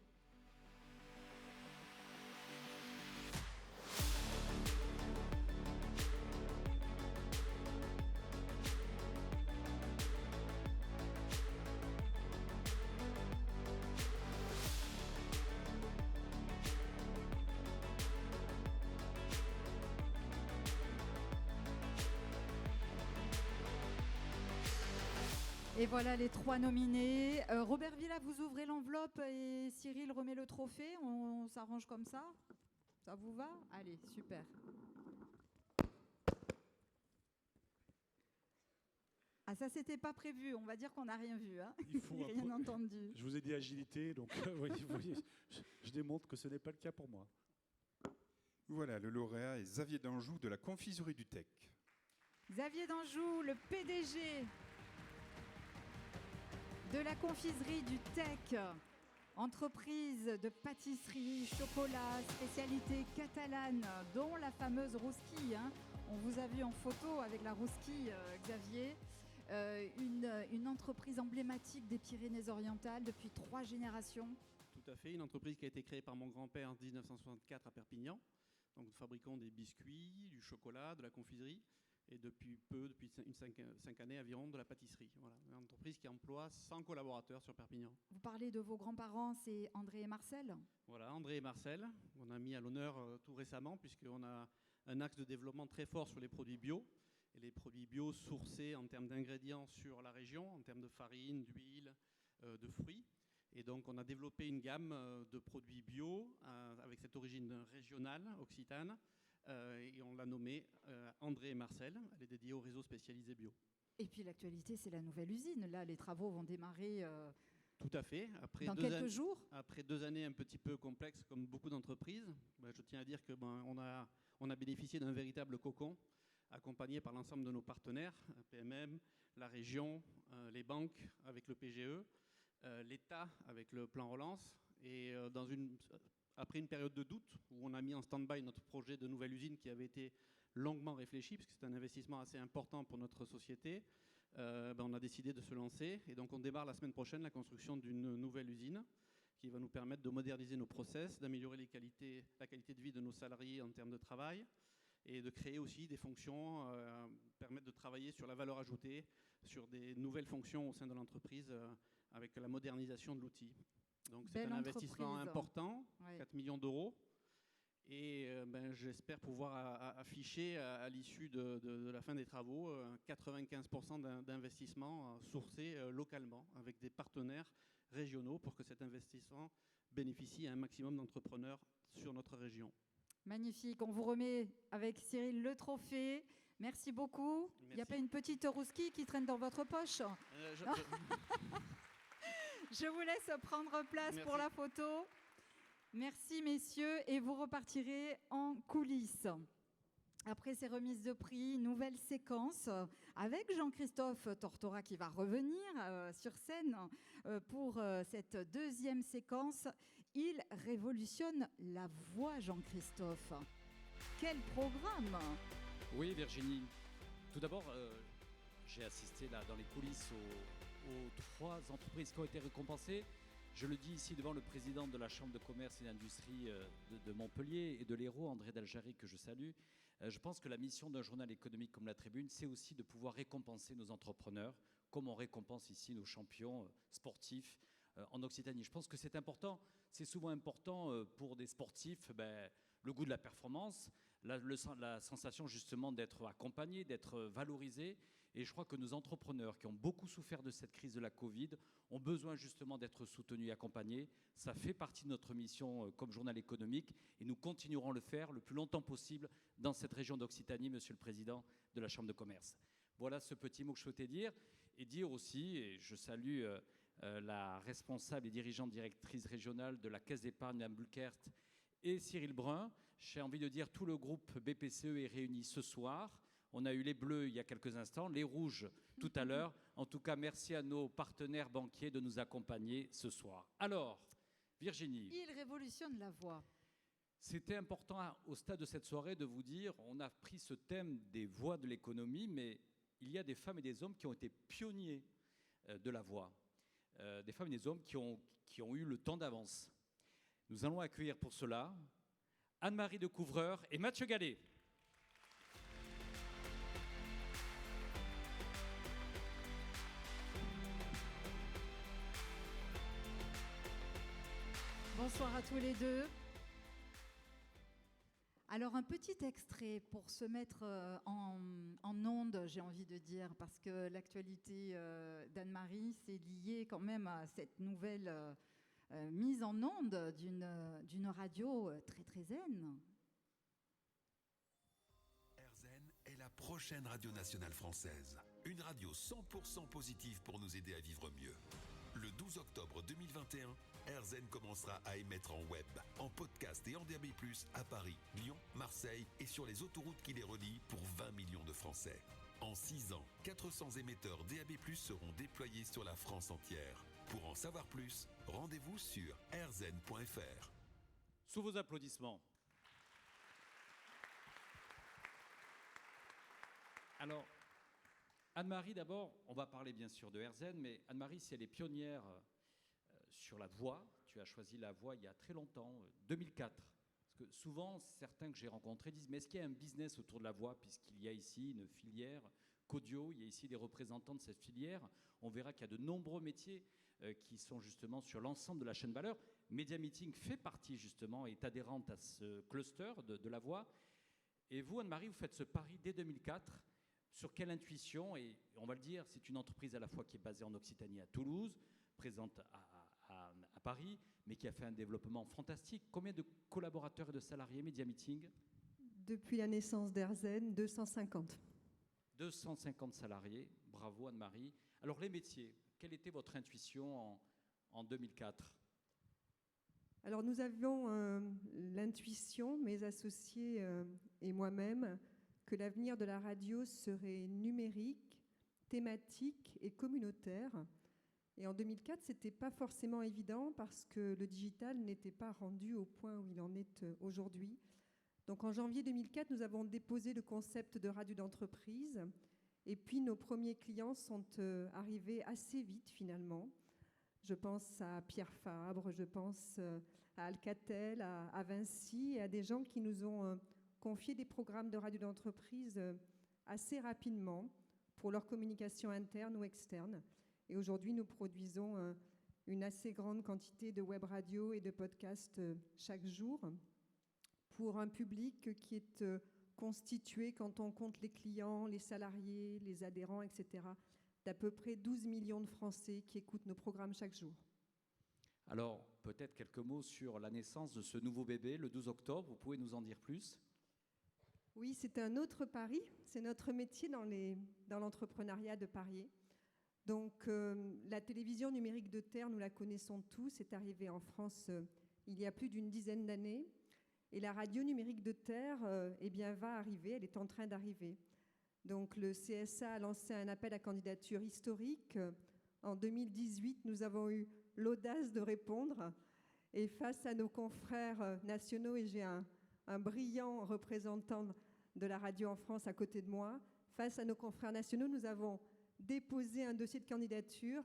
Et voilà les 3 nominés. Robert Villa, vous ouvrez l'enveloppe et Cyril remet le trophée. On s'arrange comme ça ? Ça vous va ? Allez, super. Ah, ça, c'était pas prévu. On va dire qu'on n'a rien vu. Hein. Il faut rien entendu. Je vous ai dit agilité, donc je démontre que ce n'est pas le cas pour moi. Voilà, le lauréat est Xavier Danjou de la Confiserie du Tech. Xavier Danjou, le PDG de la Confiserie du Tech, entreprise de pâtisserie, chocolat, spécialité catalane, dont la fameuse rousquille. Hein. On vous a vu en photo avec la rousquille, Xavier. Une entreprise emblématique des Pyrénées-Orientales depuis 3 générations. Tout à fait, une entreprise qui a été créée par mon grand-père en 1964 à Perpignan. Donc nous fabriquons des biscuits, du chocolat, de la confiserie. Et depuis 5 années environ, de la pâtisserie. Voilà, une entreprise qui emploie 100 collaborateurs sur Perpignan. Vous parlez de vos grands-parents, c'est André et Marcel ? Voilà, André et Marcel, on a mis à l'honneur tout récemment, puisqu'on a un axe de développement très fort sur les produits bio. Et les produits bio sourcés en termes d'ingrédients sur la région, en termes de farine, d'huile, de fruits. Et donc on a développé une gamme de produits bio avec cette origine régionale, occitane. Et on l'a nommée André et Marcel. Elle est dédiée au réseau spécialisé bio. Et puis l'actualité, c'est la nouvelle usine. Là, les travaux vont démarrer Tout à fait. Dans quelques jours. Après 2 années un petit peu complexes, comme beaucoup d'entreprises, je tiens à dire que on a bénéficié d'un véritable cocon, accompagné par l'ensemble de nos partenaires, PMM, la région, les banques avec le PGE, l'État avec le plan relance. Et après une période de doute, où on a mis en stand-by notre projet de nouvelle usine qui avait été longuement réfléchi, parce que c'est un investissement assez important pour notre société, on a décidé de se lancer. Et donc on démarre la semaine prochaine la construction d'une nouvelle usine qui va nous permettre de moderniser nos process, d'améliorer la qualité de vie de nos salariés en termes de travail, et de créer aussi des fonctions, permettre de travailler sur la valeur ajoutée, sur des nouvelles fonctions au sein de l'entreprise, avec la modernisation de l'outil. Donc c'est un investissement important, 4 millions d'euros. Et j'espère pouvoir afficher à l'issue de la fin des travaux 95% d'investissement sourcé localement avec des partenaires régionaux pour que cet investissement bénéficie à un maximum d'entrepreneurs sur notre région. Magnifique, on vous remet avec Cyril le trophée. Merci beaucoup. Merci. Il n'y a pas une petite rouski qui traîne dans votre poche? Je vous laisse prendre place. Merci pour la photo. Merci messieurs, et vous repartirez en coulisses. Après ces remises de prix, nouvelle séquence avec Jean-Christophe Tortora qui va revenir sur scène pour cette deuxième séquence. Il révolutionne la voix, Jean-Christophe. Quel programme! Oui, Virginie. Tout d'abord, j'ai assisté là dans les coulisses aux 3 entreprises qui ont été récompensées. Je le dis ici devant le président de la Chambre de commerce et d'industrie de Montpellier et de l'Hérault, André Daljari, que je salue. Je pense que la mission d'un journal économique comme La Tribune, c'est aussi de pouvoir récompenser nos entrepreneurs, comme on récompense ici nos champions sportifs en Occitanie. Je pense que c'est important. C'est souvent important pour des sportifs, le goût de la performance, la sensation justement d'être accompagné, d'être valorisé. Et je crois que nos entrepreneurs qui ont beaucoup souffert de cette crise de la Covid ont besoin justement d'être soutenus et accompagnés. Ça fait partie de notre mission comme journal économique et nous continuerons à le faire le plus longtemps possible dans cette région d'Occitanie, Monsieur le Président de la Chambre de commerce. Voilà ce petit mot que je souhaitais dire. Et dire aussi, et je salue la responsable et dirigeante directrice régionale de la Caisse d'épargne, Mme Bulkert, et Cyril Brun. J'ai envie de dire tout le groupe BPCE est réuni ce soir. On a eu les bleus il y a quelques instants, les rouges tout à l'heure. En tout cas, merci à nos partenaires banquiers de nous accompagner ce soir. Alors, Virginie. Il révolutionne la voix. C'était important au stade de cette soirée de vous dire, on a pris ce thème des voix de l'économie, mais il y a des femmes et des hommes qui ont été pionniers de la voix. Des femmes et des hommes qui ont eu le temps d'avance. Nous allons accueillir pour cela Anne-Marie de Couvreur et Mathieu Gallet. Bonsoir à tous les deux. Alors un petit extrait pour se mettre en onde, j'ai envie de dire, parce que l'actualité d'Anne-Marie, c'est lié quand même à cette nouvelle mise en onde d'une radio très très zen. RZN est la prochaine radio nationale française. Une radio 100% positive pour nous aider à vivre mieux. Le 12 octobre 2021, RZN commencera à émettre en web, en podcast et en DAB+, à Paris, Lyon, Marseille et sur les autoroutes qui les relient pour 20 millions de Français. En 6 ans, 400 émetteurs DAB+, seront déployés sur la France entière. Pour en savoir plus, rendez-vous sur rzn.fr. Sous vos applaudissements. Alors, Anne-Marie, d'abord, on va parler bien sûr de RZN, mais Anne-Marie, si elle est pionnière sur la voix, tu as choisi la voix il y a très longtemps, 2004. Parce que souvent, certains que j'ai rencontrés disent, mais est-ce qu'il y a un business autour de la voix, puisqu'il y a ici une filière qu'audio, il y a ici des représentants de cette filière. On verra qu'il y a de nombreux métiers qui sont justement sur l'ensemble de la chaîne valeur. Media Meeting fait partie justement, est adhérente à ce cluster de la voix. Et vous, Anne-Marie, vous faites ce pari dès 2004. Sur quelle intuition? Et on va le dire, c'est une entreprise à la fois qui est basée en Occitanie à Toulouse, présente à Paris, mais qui a fait un développement fantastique. Combien de collaborateurs et de salariés, Media Meeting? Depuis la naissance d'RZN, 250. 250 salariés, bravo Anne-Marie. Alors les métiers, quelle était votre intuition en 2004? Alors nous avions l'intuition, mes associés et moi-même, que l'avenir de la radio serait numérique, thématique et communautaire. Et en 2004, ce n'était pas forcément évident parce que le digital n'était pas rendu au point où il en est aujourd'hui. Donc en janvier 2004, nous avons déposé le concept de radio d'entreprise. Et puis nos premiers clients sont arrivés assez vite finalement. Je pense à Pierre Fabre, je pense à Alcatel, à Vinci, et à des gens qui nous ont confié des programmes de radio d'entreprise assez rapidement pour leur communication interne ou externe. Et aujourd'hui, nous produisons une assez grande quantité de web radio et de podcasts chaque jour pour un public qui est constitué, quand on compte les clients, les salariés, les adhérents, etc., d'à peu près 12 millions de Français qui écoutent nos programmes chaque jour. Alors, peut-être quelques mots sur la naissance de ce nouveau bébé, le 12 octobre. Vous pouvez nous en dire plus? Oui, c'est un autre pari. C'est notre métier dans l'entrepreneuriat de parier. Donc, la télévision numérique de terre, nous la connaissons tous, est arrivée en France il y a plus d'une dizaine d'années. Et la radio numérique de terre va arriver, elle est en train d'arriver. Donc, le CSA a lancé un appel à candidature historique. En 2018, nous avons eu l'audace de répondre. Et face à nos confrères nationaux, et j'ai un brillant représentant de la radio en France à côté de moi, face à nos confrères nationaux, nous avons déposé un dossier de candidature.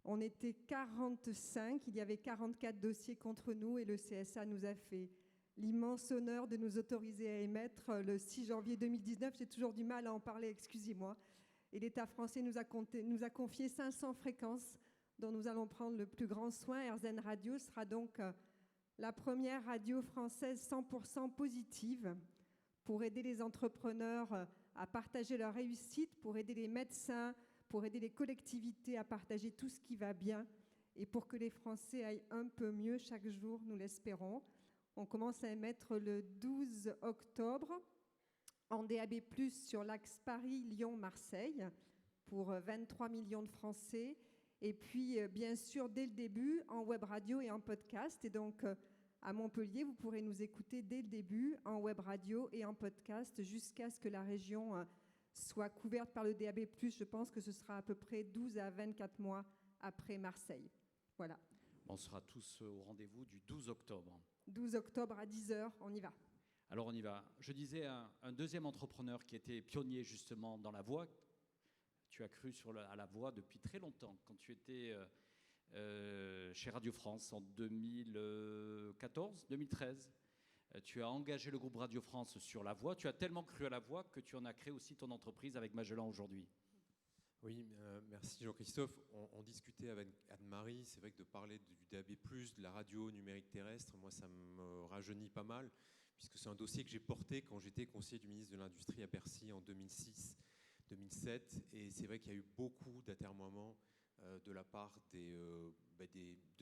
On était 45, il y avait 44 dossiers contre nous et le CSA nous a fait l'immense honneur de nous autoriser à émettre le 6 janvier 2019. J'ai toujours du mal à en parler, excusez-moi. Et l'État français nous a confié 500 fréquences dont nous allons prendre le plus grand soin. RZN Radio sera donc la première radio française 100% positive pour aider les entrepreneurs à partager leur réussite, pour aider les médecins, pour aider les collectivités à partager tout ce qui va bien et pour que les Français aillent un peu mieux chaque jour, nous l'espérons. On commence à émettre le 12 octobre en DAB+, sur l'axe Paris-Lyon-Marseille pour 23 millions de Français. Et puis, bien sûr, dès le début, en web radio et en podcast. Et donc, à Montpellier, vous pourrez nous écouter dès le début en web radio et en podcast jusqu'à ce que la région soit couverte par le DAB+. Je pense que ce sera à peu près 12 à 24 mois après Marseille. Voilà. On sera tous au rendez-vous du 12 octobre. 12 octobre à 10h, on y va. Alors on y va. Je disais un deuxième entrepreneur qui était pionnier justement dans la voix. Tu as cru à la voix depuis très longtemps, quand tu étais chez Radio France en 2014, 2013. Tu as engagé le groupe Radio France sur la voix. Tu as tellement cru à la voix que tu en as créé aussi ton entreprise avec Magellan aujourd'hui. Oui, merci Jean-Christophe. On discutait avec Anne-Marie, c'est vrai que de parler du DAB+, de la radio numérique terrestre, moi ça me rajeunit pas mal, puisque c'est un dossier que j'ai porté quand j'étais conseiller du ministre de l'Industrie à Bercy en 2006-2007, et c'est vrai qu'il y a eu beaucoup d'atermoiements de la part de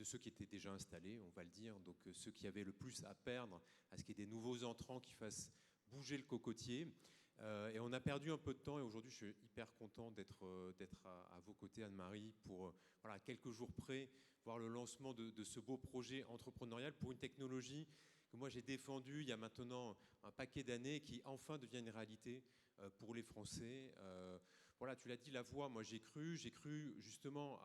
ceux qui étaient déjà installés, on va le dire, donc ceux qui avaient le plus à perdre à ce qu'il y ait des nouveaux entrants qui fassent bouger le cocotier. Et on a perdu un peu de temps et aujourd'hui je suis hyper content d'être à vos côtés, Anne-Marie, pour voilà, quelques jours près voir le lancement de ce beau projet entrepreneurial pour une technologie que moi j'ai défendue il y a maintenant un paquet d'années et qui enfin devient une réalité pour les Français. Voilà, tu l'as dit, la voix, moi j'ai cru justement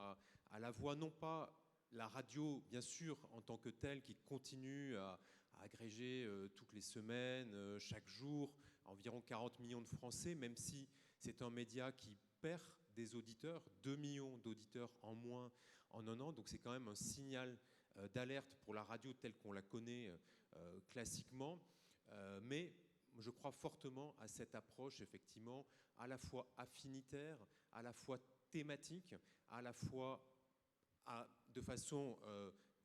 à la voix, non pas la radio bien sûr en tant que telle qui continue à agréger toutes les semaines, chaque jour, environ 40 millions de Français, même si c'est un média qui perd des auditeurs, 2 millions d'auditeurs en moins en un an, donc c'est quand même un signal d'alerte pour la radio telle qu'on la connaît classiquement, mais je crois fortement à cette approche effectivement à la fois affinitaire, à la fois thématique, à la fois de façon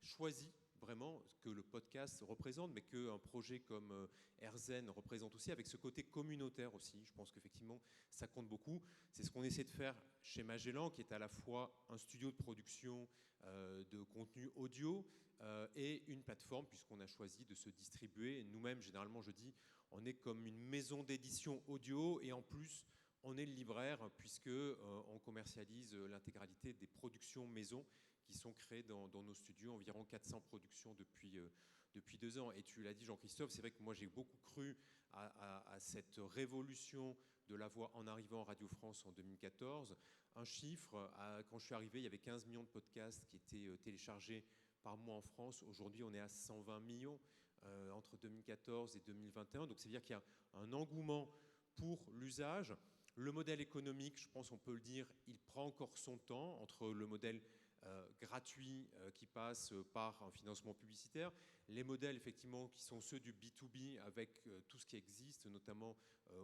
choisie, vraiment, que le podcast représente, mais qu'un projet comme RZN représente aussi, avec ce côté communautaire aussi. Je pense qu'effectivement, ça compte beaucoup. C'est ce qu'on essaie de faire chez Magellan, qui est à la fois un studio de production de contenu audio et une plateforme, puisqu'on a choisi de se distribuer. Et nous-mêmes, généralement, je dis, on est comme une maison d'édition audio, et en plus, on est le libraire, puisqu'on commercialise l'intégralité des productions maison qui sont créées dans nos studios, environ 400 productions depuis 2 ans. Et tu l'as dit, Jean-Christophe, c'est vrai que moi j'ai beaucoup cru à cette révolution de la voix en arrivant à Radio France en 2014. Un chiffre, quand je suis arrivé, il y avait 15 millions de podcasts qui étaient téléchargés par mois en France. Aujourd'hui, on est à 120 millions entre 2014 et 2021. Donc, c'est-à-dire qu'il y a un engouement pour l'usage. Le modèle économique, je pense qu'on peut le dire, il prend encore son temps entre le modèle gratuit qui passe par un financement publicitaire, les modèles effectivement qui sont ceux du B2B avec tout ce qui existe, notamment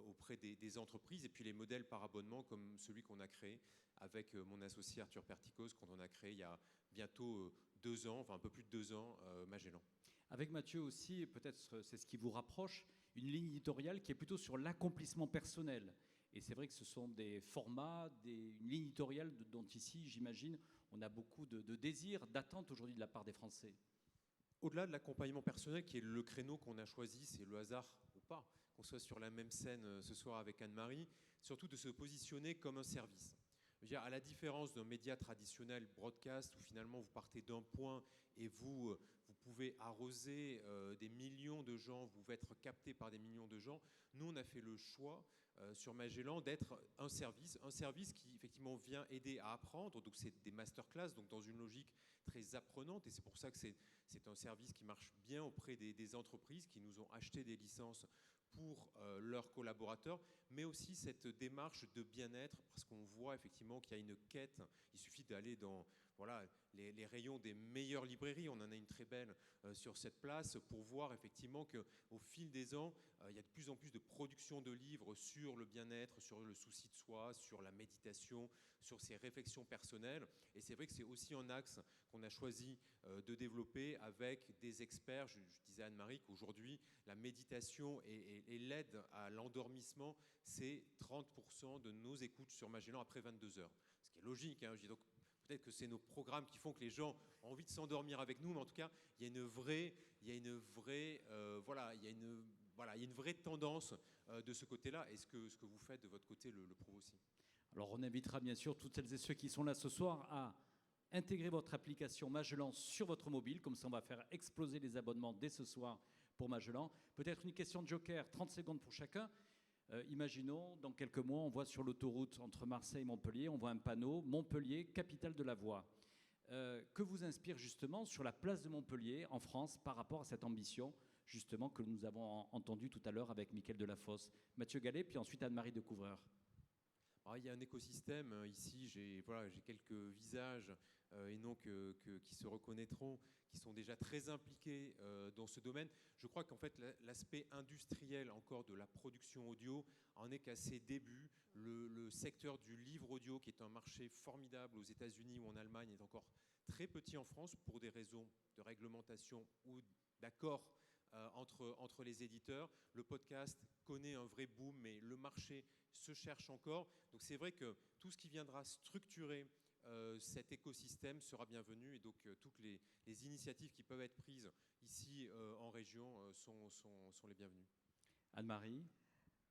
auprès des entreprises, et puis les modèles par abonnement comme celui qu'on a créé avec mon associé Arthur Perticos, quand on a créé il y a bientôt 2 ans, enfin un peu plus de 2 ans, Magellan. Avec Mathieu aussi, peut-être c'est ce qui vous rapproche, une ligne éditoriale qui est plutôt sur l'accomplissement personnel. Et c'est vrai que ce sont des formats, une ligne éditoriale dont ici, j'imagine, on a beaucoup de désirs, d'attentes aujourd'hui de la part des Français. Au-delà de l'accompagnement personnel, qui est le créneau qu'on a choisi, c'est le hasard ou pas, qu'on soit sur la même scène ce soir avec Anne-Marie, surtout de se positionner comme un service. Je veux dire, à la différence d'un média traditionnel broadcast, où finalement vous partez d'un point et vous pouvez arroser des millions de gens, vous être capté par des millions de gens, nous on a fait le choix sur Magellan d'être un service qui effectivement vient aider à apprendre, donc c'est des masterclass, donc dans une logique très apprenante, et c'est pour ça que c'est un service qui marche bien auprès des entreprises qui nous ont acheté des licences pour leurs collaborateurs, mais aussi cette démarche de bien-être, parce qu'on voit effectivement qu'il y a une quête, il suffit d'aller dans les rayons des meilleures librairies, on en a une très belle sur cette place, pour voir effectivement qu'au fil des ans, il y a de plus en plus de production de livres sur le bien-être, sur le souci de soi, sur la méditation, sur ses réflexions personnelles, et c'est vrai que c'est aussi un axe qu'on a choisi de développer avec des experts. Je disais à Anne-Marie qu'aujourd'hui, la méditation et l'aide à l'endormissement, c'est 30% de nos écoutes sur Magellan après 22 heures. Ce qui est logique, hein. Je dis donc, peut-être que c'est nos programmes qui font que les gens ont envie de s'endormir avec nous, mais en tout cas, il y a une vraie tendance de ce côté-là. Et ce que vous faites de votre côté le prouve aussi. Alors, on invitera bien sûr toutes celles et ceux qui sont là ce soir à intégrer votre application Magellan sur votre mobile. Comme ça, on va faire exploser les abonnements dès ce soir pour Magellan. Peut-être une question de joker, 30 secondes pour chacun. Imaginons, dans quelques mois, on voit sur l'autoroute entre Marseille et Montpellier, on voit un panneau « Montpellier, capitale de la voix ». Que vous inspire justement sur la place de Montpellier en France par rapport à cette ambition justement que nous avons entendue tout à l'heure avec Mickaël Delafosse, Mathieu Gallet, puis ensuite Anne-Marie Decouvreur. Alors, il y a un écosystème ici, j'ai quelques visages et noms qui se reconnaîtront, qui sont déjà très impliqués dans ce domaine. Je crois qu'en fait l'aspect industriel encore de la production audio en est qu'à ses débuts. Le secteur du livre audio, qui est un marché formidable aux États-Unis ou en Allemagne, est encore très petit en France pour des raisons de réglementation ou d'accord entre les éditeurs. Le podcast connaît un vrai boom, mais le marché se cherche encore. Donc c'est vrai que tout ce qui viendra structurer cet écosystème sera bienvenu, et donc toutes les initiatives qui peuvent être prises ici en région sont les bienvenues. Anne-Marie ?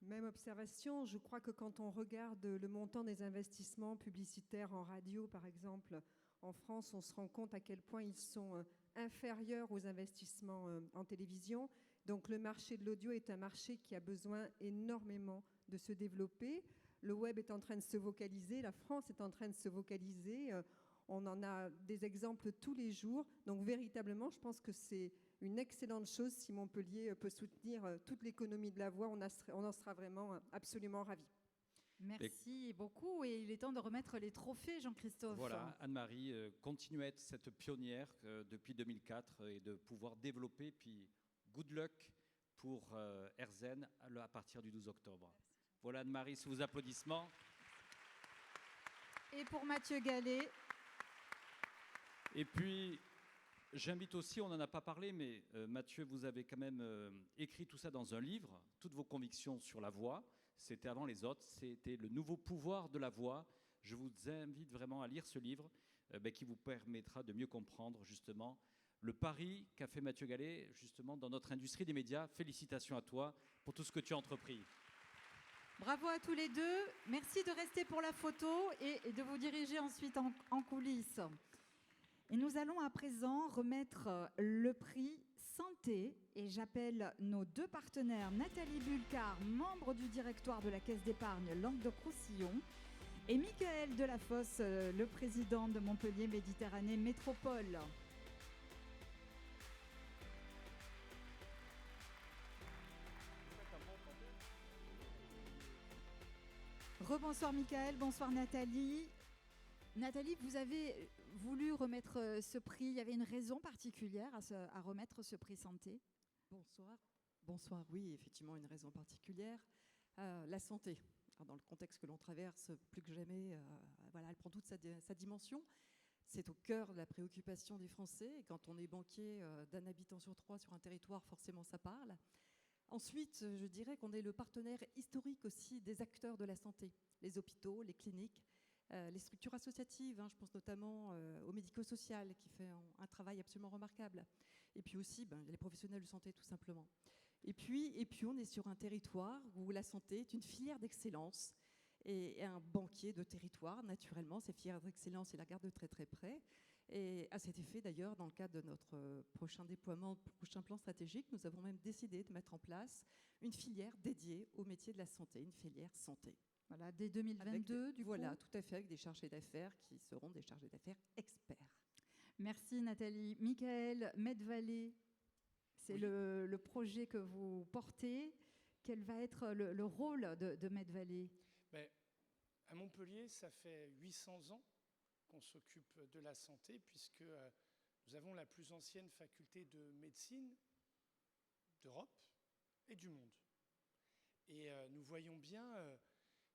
Même observation, je crois que quand on regarde le montant des investissements publicitaires en radio, par exemple, en France, on se rend compte à quel point ils sont inférieurs aux investissements en télévision. Donc le marché de l'audio est un marché qui a besoin énormément de se développer. Le web est en train de se vocaliser, la France est en train de se vocaliser. On en a des exemples tous les jours. Donc véritablement, je pense que c'est une excellente chose si Montpellier peut soutenir toute l'économie de la voix. On en sera vraiment absolument ravis. Merci beaucoup, et il est temps de remettre les trophées, Jean-Christophe. Voilà, Anne-Marie continue à être cette pionnière depuis 2004 et de pouvoir développer, puis good luck pour RZN à partir du 12 octobre. Voilà Anne-Marie, sous vos applaudissements. Et pour Mathieu Gallet. Et puis, j'invite aussi, on n'en a pas parlé, mais Mathieu, vous avez quand même écrit tout ça dans un livre, toutes vos convictions sur la voix. C'était avant les autres, c'était le nouveau pouvoir de la voix. Je vous invite vraiment à lire ce livre qui vous permettra de mieux comprendre justement le pari qu'a fait Mathieu Gallet justement dans notre industrie des médias. Félicitations à toi pour tout ce que tu as entrepris. Bravo à tous les deux. Merci de rester pour la photo et de vous diriger ensuite en coulisses. Et nous allons à présent remettre le prix santé. Et j'appelle nos deux partenaires, Nathalie Bulcar, membre du directoire de la Caisse d'épargne Languedoc-Roussillon, et Michael Delafosse, le président de Montpellier Méditerranée Métropole. Rebonsoir Michael, bonsoir Nathalie. Nathalie, vous avez voulu remettre ce prix, il y avait une raison particulière à remettre ce prix santé? Bonsoir. Bonsoir, oui, effectivement, une raison particulière. La santé. Alors, dans le contexte que l'on traverse, plus que jamais, voilà, elle prend toute sa dimension. C'est au cœur de la préoccupation des Français. Et quand on est banquier d'un habitant sur 3 sur un territoire, forcément, ça parle. Ensuite, je dirais qu'on est le partenaire historique aussi des acteurs de la santé, les hôpitaux, les cliniques, les structures associatives. Je pense notamment au médico-social qui fait un travail absolument remarquable. Et puis aussi les professionnels de santé tout simplement. Et puis on est sur un territoire où la santé est une filière d'excellence et un banquier de territoire, naturellement. Ces filières d'excellence, il la regarde de très très près. Et à cet effet, d'ailleurs, dans le cadre de notre prochain déploiement, prochain plan stratégique, nous avons même décidé de mettre en place une filière dédiée au métier de la santé, une filière santé. Voilà, dès 2022, Voilà, tout à fait, avec des chargés d'affaires qui seront des chargés d'affaires experts. Merci Nathalie. Michael, Medvalley, c'est Oui. le projet que vous portez. Quel va être le rôle de Medvalley? À Montpellier, ça fait 800 ans qu'on s'occupe de la santé, puisque nous avons la plus ancienne faculté de médecine d'Europe et du monde. Et nous voyons bien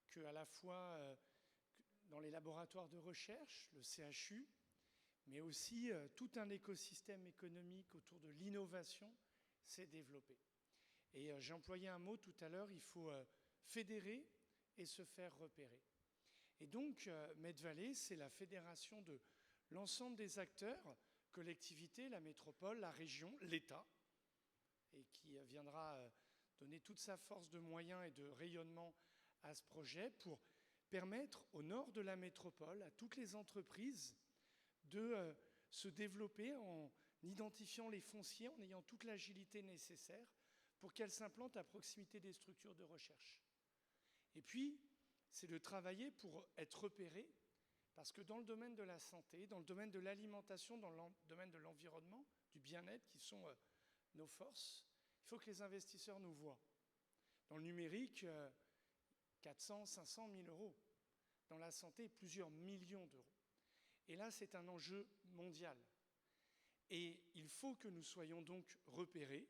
qu'à la fois dans les laboratoires de recherche, le CHU, mais aussi tout un écosystème économique autour de l'innovation s'est développé. Et j'employais un mot tout à l'heure, il faut fédérer et se faire repérer. Et donc, Medvalley, c'est la fédération de l'ensemble des acteurs, collectivités, la métropole, la région, l'État, et qui viendra donner toute sa force de moyens et de rayonnement à ce projet pour permettre au nord de la métropole, à toutes les entreprises, de se développer en identifiant les fonciers, en ayant toute l'agilité nécessaire pour qu'elles s'implantent à proximité des structures de recherche. Et puis, c'est de travailler pour être repéré, parce que dans le domaine de la santé, dans le domaine de l'alimentation, dans le domaine de l'environnement, du bien-être, qui sont nos forces, il faut que les investisseurs nous voient. Dans le numérique, 400, 500 000 euros. Dans la santé, plusieurs millions d'euros. Et là, c'est un enjeu mondial. Et il faut que nous soyons donc repérés,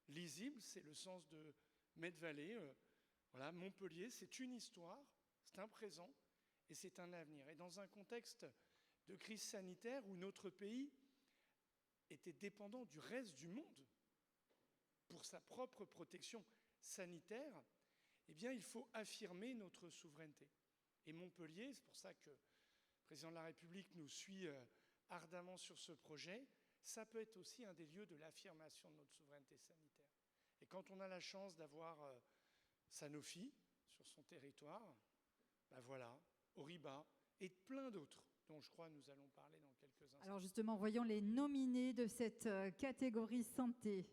lisibles, c'est le sens de Medvalley. Voilà, Montpellier, c'est une histoire, c'est un présent et c'est un avenir. Et dans un contexte de crise sanitaire où notre pays était dépendant du reste du monde pour sa propre protection sanitaire, eh bien, il faut affirmer notre souveraineté. Et Montpellier, c'est pour ça que le président de la République nous suit ardemment sur ce projet, ça peut être aussi un des lieux de l'affirmation de notre souveraineté sanitaire. Et quand on a la chance d'avoir Sanofi sur son territoire, voilà, Oriba et plein d'autres dont je crois nous allons parler dans quelques instants. Alors justement, voyons les nominés de cette catégorie santé.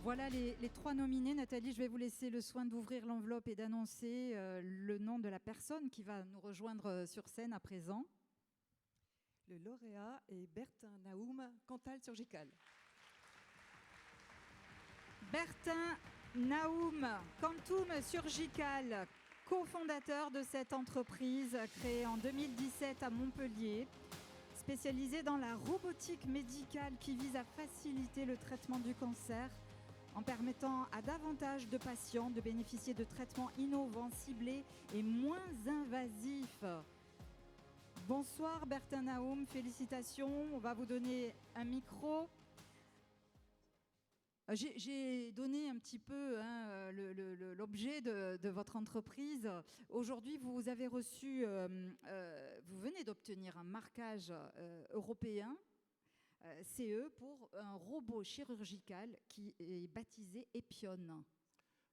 Voilà les trois nominés. Nathalie, je vais vous laisser le soin d'ouvrir l'enveloppe et d'annoncer le nom de la personne qui va nous rejoindre sur scène à présent. Le lauréat est Bertin Naoum, Cantal Surgical. Bertin Naoum, Quantum Surgical, cofondateur de cette entreprise créée en 2017 à Montpellier, spécialisée dans la robotique médicale qui vise à faciliter le traitement du cancer en permettant à davantage de patients de bénéficier de traitements innovants, ciblés et moins invasifs. Bonsoir Bertin Naoum, félicitations. On va vous donner un micro. J'ai donné un petit peu l'objet de votre entreprise. Aujourd'hui, vous avez reçu, vous venez d'obtenir un marquage européen CE pour un robot chirurgical qui est baptisé Epion.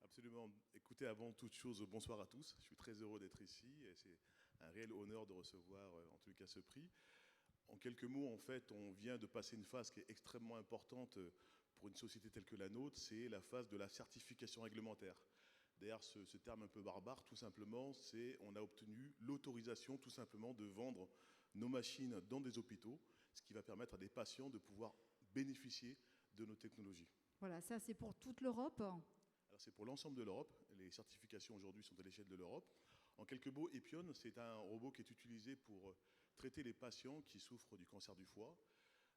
Absolument. Écoutez, avant toute chose, bonsoir à tous. Je suis très heureux d'être ici et c'est un réel honneur de recevoir en tout cas ce prix. En quelques mots, en fait, on vient de passer une phase qui est extrêmement importante pour une société telle que la nôtre, c'est la phase de la certification réglementaire. D'ailleurs, ce terme un peu barbare, tout simplement, c'est on a obtenu l'autorisation tout simplement de vendre nos machines dans des hôpitaux, ce qui va permettre à des patients de pouvoir bénéficier de nos technologies. Voilà, ça c'est pour toute l'Europe. Alors c'est pour l'ensemble de l'Europe. Les certifications aujourd'hui sont à l'échelle de l'Europe. En quelques mots, Epion, c'est un robot qui est utilisé pour traiter les patients qui souffrent du cancer du foie.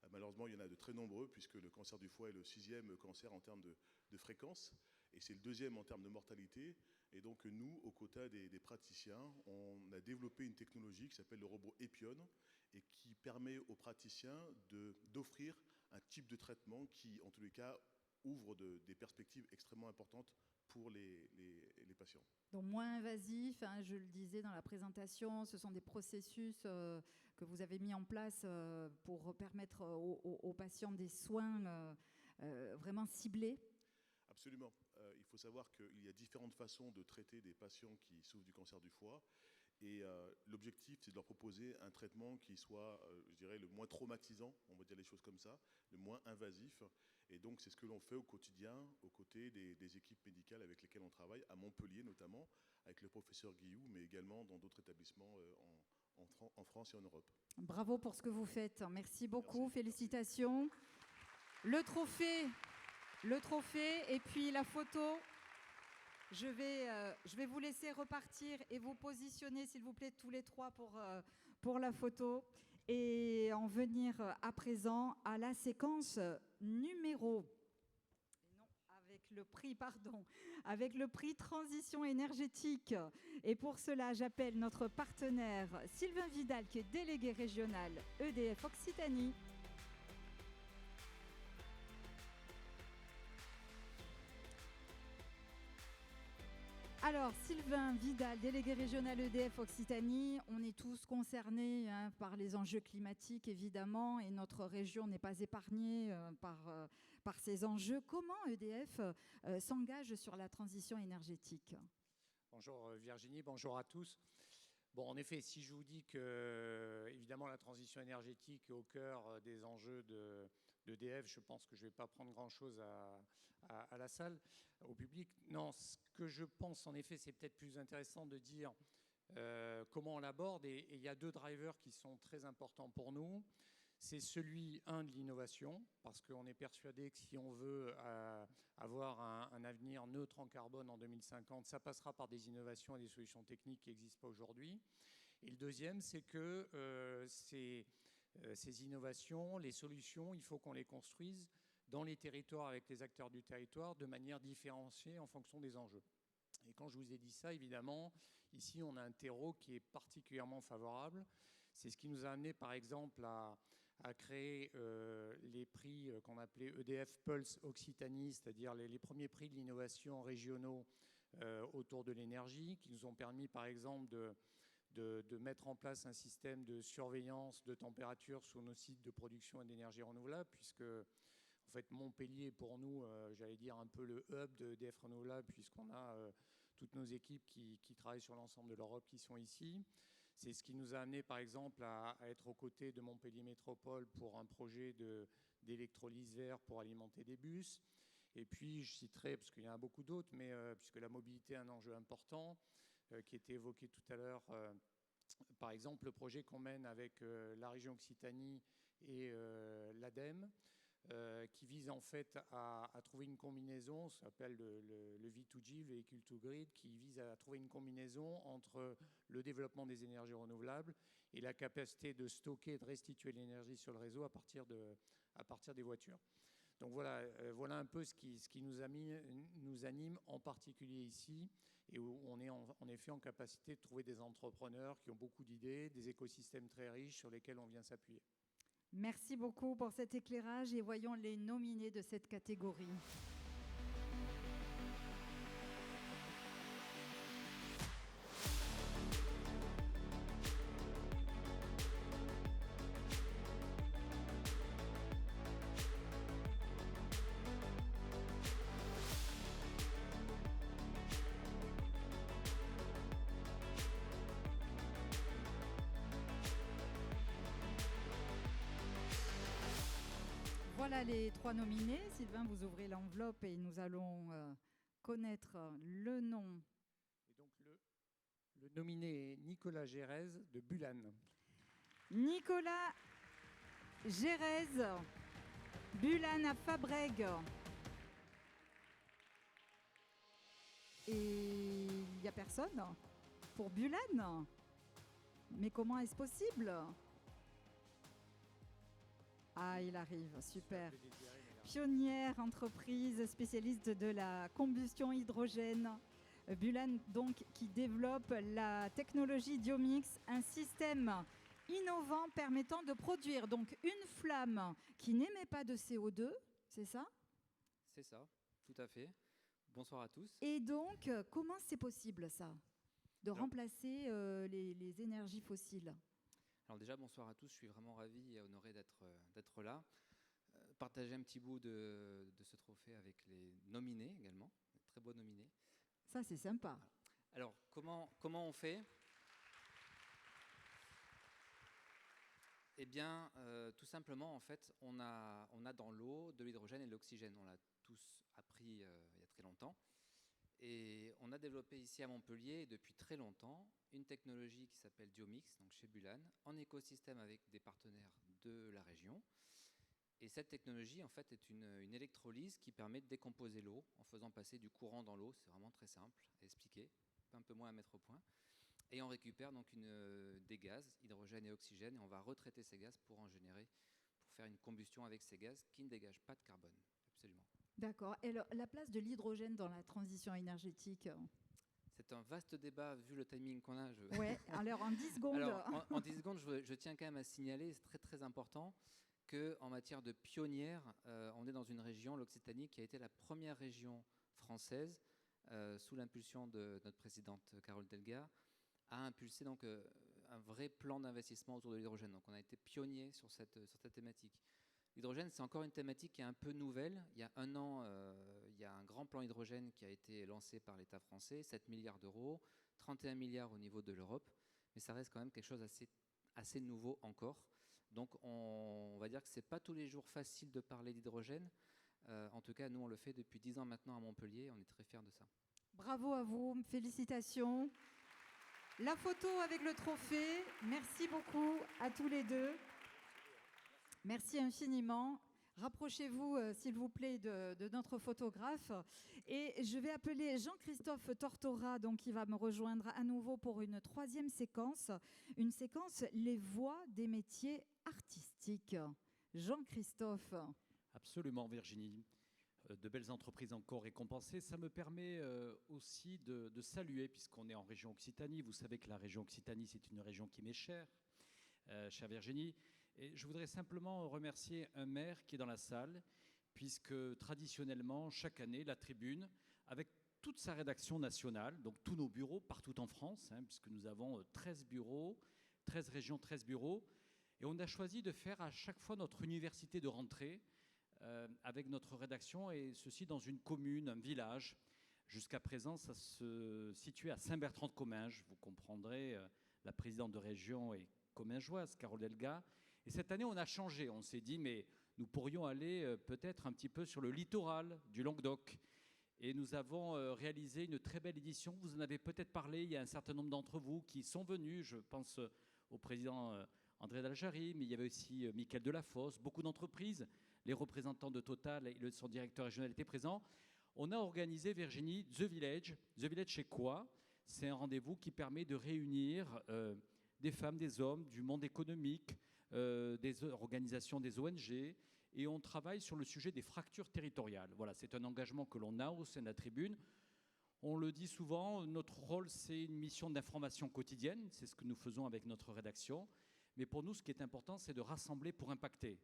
Malheureusement, il y en a de très nombreux, puisque le cancer du foie est le 6e cancer en termes de fréquence, et c'est le 2e en termes de mortalité. Et donc nous, aux côtés des praticiens, on a développé une technologie qui s'appelle le robot Epion, et qui permet aux praticiens d'offrir un type de traitement qui, en tous les cas, ouvre des perspectives extrêmement importantes pour les patients. Donc moins invasif, hein, je le disais dans la présentation, ce sont des processus que vous avez mis en place pour permettre aux patients des soins vraiment ciblés. Absolument. Il faut savoir qu'il y a différentes façons de traiter des patients qui souffrent du cancer du foie. Et l'objectif, c'est de leur proposer un traitement qui soit, je dirais, le moins traumatisant, on va dire les choses comme ça, le moins invasif. Et donc, c'est ce que l'on fait au quotidien, aux côtés des équipes médicales avec lesquelles on travaille, à Montpellier notamment, avec le professeur Guillou, mais également dans d'autres établissements en France et en Europe. Bravo pour ce que vous faites. Merci beaucoup. Merci. Félicitations. Le trophée et puis la photo. Je vais vous laisser repartir et vous positionner, s'il vous plaît, tous les trois pour la photo. Et en venir à présent à la séquence numéro... Non, avec le prix Transition énergétique. Et pour cela, j'appelle notre partenaire Sylvain Vidal, qui est délégué régional EDF Occitanie. Alors, Sylvain Vidal, délégué régional EDF Occitanie, on est tous concernés par les enjeux climatiques, évidemment, et notre région n'est pas épargnée par ces enjeux. Comment EDF s'engage sur la transition énergétique ? Bonjour Virginie, bonjour à tous. Bon, en effet, si je vous dis que, évidemment, la transition énergétique est au cœur des enjeux d'EDF, je pense que je ne vais pas prendre grand-chose à la salle, au public. Non, ce que je pense, en effet, c'est peut-être plus intéressant de dire comment on l'aborde. Et il y a deux drivers qui sont très importants pour nous. C'est celui, de l'innovation, parce qu'on est persuadé que si on veut avoir un avenir neutre en carbone en 2050, ça passera par des innovations et des solutions techniques qui n'existent pas aujourd'hui. Et le deuxième, c'est que ces innovations, les solutions, il faut qu'on les construise dans les territoires avec les acteurs du territoire de manière différenciée en fonction des enjeux. Et quand je vous ai dit ça, évidemment, ici, on a un terreau qui est particulièrement favorable. C'est ce qui nous a amené, par exemple, à créer les prix qu'on appelait EDF Pulse Occitanie, c'est-à-dire les premiers prix de l'innovation régionaux autour de l'énergie, qui nous ont permis, par exemple, de mettre en place un système de surveillance de température sur nos sites de production d'énergie renouvelable, puisque en fait, Montpellier est pour nous, j'allais dire, un peu le hub d'EDF Renouvelable, puisqu'on a toutes nos équipes qui travaillent sur l'ensemble de l'Europe qui sont ici. C'est ce qui nous a amené, par exemple, à être aux côtés de Montpellier Métropole pour un projet d'électrolyse vert pour alimenter des bus. Et puis, je citerai, parce qu'il y en a beaucoup d'autres, mais puisque la mobilité est un enjeu important, qui était évoqué tout à l'heure, par exemple, le projet qu'on mène avec la région Occitanie et l'ADEME, qui vise en fait à trouver une combinaison, ça s'appelle le V2G, le Vehicle to Grid, qui vise à trouver une combinaison entre le développement des énergies renouvelables et la capacité de stocker et de restituer l'énergie sur le réseau à partir des voitures. Donc voilà, voilà un peu ce qui nous anime, en particulier ici, et où on est en effet en capacité de trouver des entrepreneurs qui ont beaucoup d'idées, des écosystèmes très riches sur lesquels on vient s'appuyer. Merci beaucoup pour cet éclairage et voyons les nominés de cette catégorie. Voilà les 3 nominés. Sylvain, vous ouvrez l'enveloppe et nous allons connaître le nom. Et donc le nominé est Nicolas Gérez de Bulan. Nicolas Gérez, Bulan à Fabrègues. Et il n'y a personne pour Bulan. Mais comment est-ce possible ? Ah, il arrive, super. Pionnière, entreprise spécialiste de la combustion hydrogène. Bulan, donc, qui développe la technologie Diomix, un système innovant permettant de produire donc une flamme qui n'émet pas de CO2, c'est ça ? C'est ça, tout à fait. Bonsoir à tous. Et donc, comment c'est possible ça, de remplacer les énergies fossiles ? Alors déjà, bonsoir à tous, je suis vraiment ravi et honoré d'être là. Partager un petit bout de ce trophée avec les nominés également, les très beaux nominés. Ça, c'est sympa. Alors, comment on fait ? Eh bien, tout simplement, en fait, on a dans l'eau de l'hydrogène et de l'oxygène. On l'a tous appris il y a très longtemps. Et on a développé ici à Montpellier, depuis très longtemps, une technologie qui s'appelle Diomix, donc chez Bulan, en écosystème avec des partenaires de la région. Et cette technologie, en fait, est une électrolyse qui permet de décomposer l'eau en faisant passer du courant dans l'eau. C'est vraiment très simple à expliquer, un peu moins à mettre au point. Et on récupère donc des gaz, hydrogène et oxygène, et on va retraiter ces gaz pour faire une combustion avec ces gaz qui ne dégagent pas de carbone. Absolument. D'accord. Et la place de l'hydrogène dans la transition énergétique ? C'est un vaste débat, vu le timing qu'on a. Oui, alors en 10 secondes. Alors, en 10 secondes, je tiens quand même à signaler, c'est très très important, qu'en matière de pionnière, on est dans une région, l'Occitanie, qui a été la première région française, sous l'impulsion de notre présidente Carole Delga, à impulser donc, un vrai plan d'investissement autour de l'hydrogène. Donc on a été pionnier sur cette thématique. L'hydrogène, c'est encore une thématique qui est un peu nouvelle. Il y a 1 an, il y a un grand plan hydrogène qui a été lancé par l'État français, 7 milliards d'euros, 31 milliards au niveau de l'Europe, mais ça reste quand même quelque chose assez nouveau encore. Donc on va dire que ce n'est pas tous les jours facile de parler d'hydrogène. En tout cas, nous, on le fait depuis 10 ans maintenant à Montpellier. On est très fiers de ça. Bravo à vous, félicitations. La photo avec le trophée, merci beaucoup à tous les deux. Merci infiniment. Rapprochez-vous, s'il vous plaît, de notre photographe. Et je vais appeler Jean-Christophe Tortora, donc, qui va me rejoindre à nouveau pour une 3e séquence. Une séquence « Les voix des métiers artistiques ». Jean-Christophe. Absolument, Virginie. De belles entreprises encore récompensées. Ça me permet aussi de saluer, puisqu'on est en région Occitanie. Vous savez que la région Occitanie, c'est une région qui m'est chère, chère Virginie. Et je voudrais simplement remercier un maire qui est dans la salle, puisque traditionnellement, chaque année, la Tribune, avec toute sa rédaction nationale, donc tous nos bureaux partout en France, puisque nous avons 13 bureaux, 13 régions, 13 bureaux, et on a choisi de faire à chaque fois notre université de rentrée avec notre rédaction, et ceci dans une commune, un village. Jusqu'à présent, ça se situait à Saint-Bertrand-de-Comminges. Vous comprendrez, la présidente de région est commingeoise, Carole Delga. Et cette année, on a changé. On s'est dit, mais nous pourrions aller peut-être un petit peu sur le littoral du Languedoc. Et nous avons réalisé une très belle édition. Vous en avez peut-être parlé. Il y a un certain nombre d'entre vous qui sont venus. Je pense au président André Daljari, mais il y avait aussi Mickaël Delafosse, beaucoup d'entreprises. Les représentants de Total et son directeur régional étaient présents. On a organisé, Virginie, The Village. The Village, c'est quoi ? C'est un rendez-vous qui permet de réunir des femmes, des hommes, du monde économique, des organisations, des ONG, et on travaille sur le sujet des fractures territoriales. Voilà, c'est un engagement que l'on a au sein de la Tribune. On le dit souvent, notre rôle, c'est une mission d'information quotidienne, c'est ce que nous faisons avec notre rédaction. Mais pour nous, ce qui est important, c'est de rassembler pour impacter.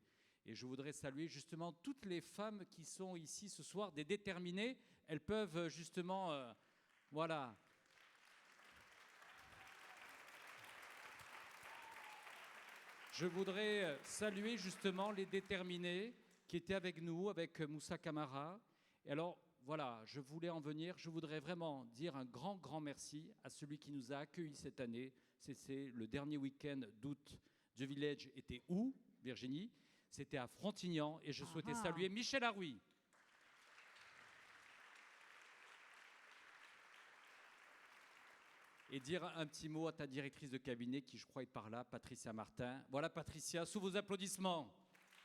Et je voudrais saluer justement toutes les femmes qui sont ici ce soir, des déterminées. Elles peuvent justement, voilà. Je voudrais saluer justement les déterminés qui étaient avec nous, avec Moussa Camara. Et alors, voilà, je voulais en venir. Je voudrais vraiment dire un grand, grand merci à celui qui nous a accueillis cette année. C'est le dernier week-end d'août. The Village était où, Virginie? C'était à Frontignan. Et je souhaitais saluer Michel Arouy. Et dire un petit mot à ta directrice de cabinet qui, je crois, est par là, Patricia Martin. Voilà, Patricia, sous vos applaudissements.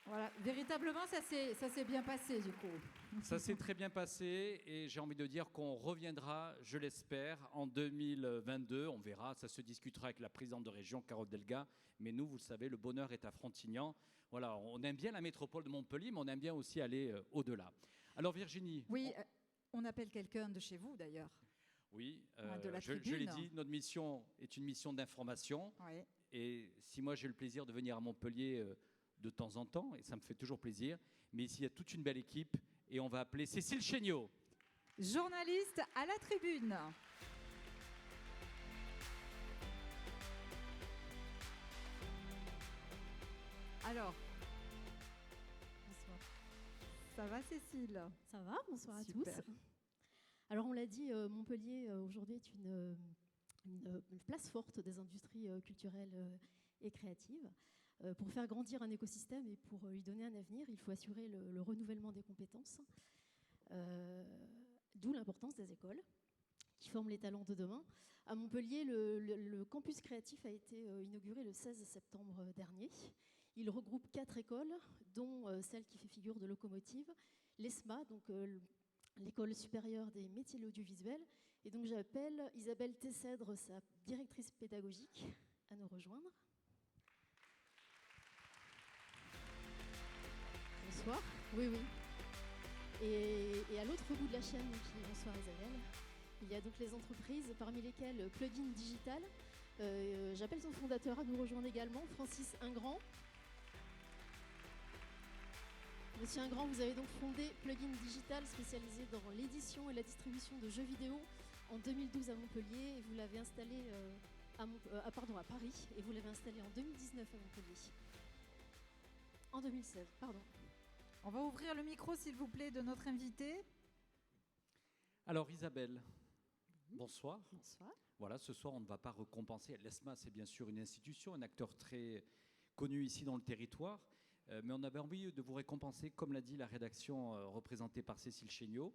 Voilà, véritablement, ça s'est bien passé, du coup. Ça s'est très bien passé et j'ai envie de dire qu'on reviendra, je l'espère, en 2022. On verra, ça se discutera avec la présidente de région, Carole Delga. Mais nous, vous le savez, le bonheur est à Frontignan. Voilà, on aime bien la métropole de Montpellier, mais on aime bien aussi aller au-delà. Alors, Virginie. Oui, on appelle quelqu'un de chez vous, d'ailleurs. Oui, de la je l'ai dit, notre mission est une mission d'information. Oui. Et si moi j'ai le plaisir de venir à Montpellier de temps en temps, et ça me fait toujours plaisir, mais ici il y a toute une belle équipe, et on va appeler Cécile Chéniaud. Journaliste à la Tribune. Alors, bonsoir. Ça va Cécile? Ça va, bonsoir à Super. tous. Alors on l'a dit, Montpellier aujourd'hui est une place forte des industries culturelles et créatives. Pour faire grandir un écosystème et pour lui donner un avenir, il faut assurer le renouvellement des compétences, d'où l'importance des écoles qui forment les talents de demain. À Montpellier, le campus créatif a été inauguré le 16 septembre dernier. Il regroupe 4 écoles, dont celle qui fait figure de locomotive, l'ESMA, donc l'École supérieure des métiers de l'audiovisuel. Et donc j'appelle Isabelle Tessèdre, sa directrice pédagogique, à nous rejoindre. Bonsoir. Oui, oui. Et à l'autre bout de la chaîne, bonsoir Isabelle, il y a donc les entreprises, parmi lesquelles Plugin Digital. J'appelle son fondateur à nous rejoindre également, Francis Ingrand. Monsieur Ingrand, vous avez donc fondé Plugin Digital, spécialisé dans l'édition et la distribution de jeux vidéo en 2012 à Montpellier, et vous l'avez installé à Paris, et vous l'avez installé en 2019 à Montpellier. En 2016, pardon. On va ouvrir le micro, s'il vous plaît, de notre invité. Alors Isabelle, bonsoir. Bonsoir. Voilà, ce soir on ne va pas récompenser. L'ESMA, c'est bien sûr une institution, un acteur très connu ici dans le territoire. Mais on avait envie de vous récompenser, comme l'a dit la rédaction représentée par Cécile Chéniaud.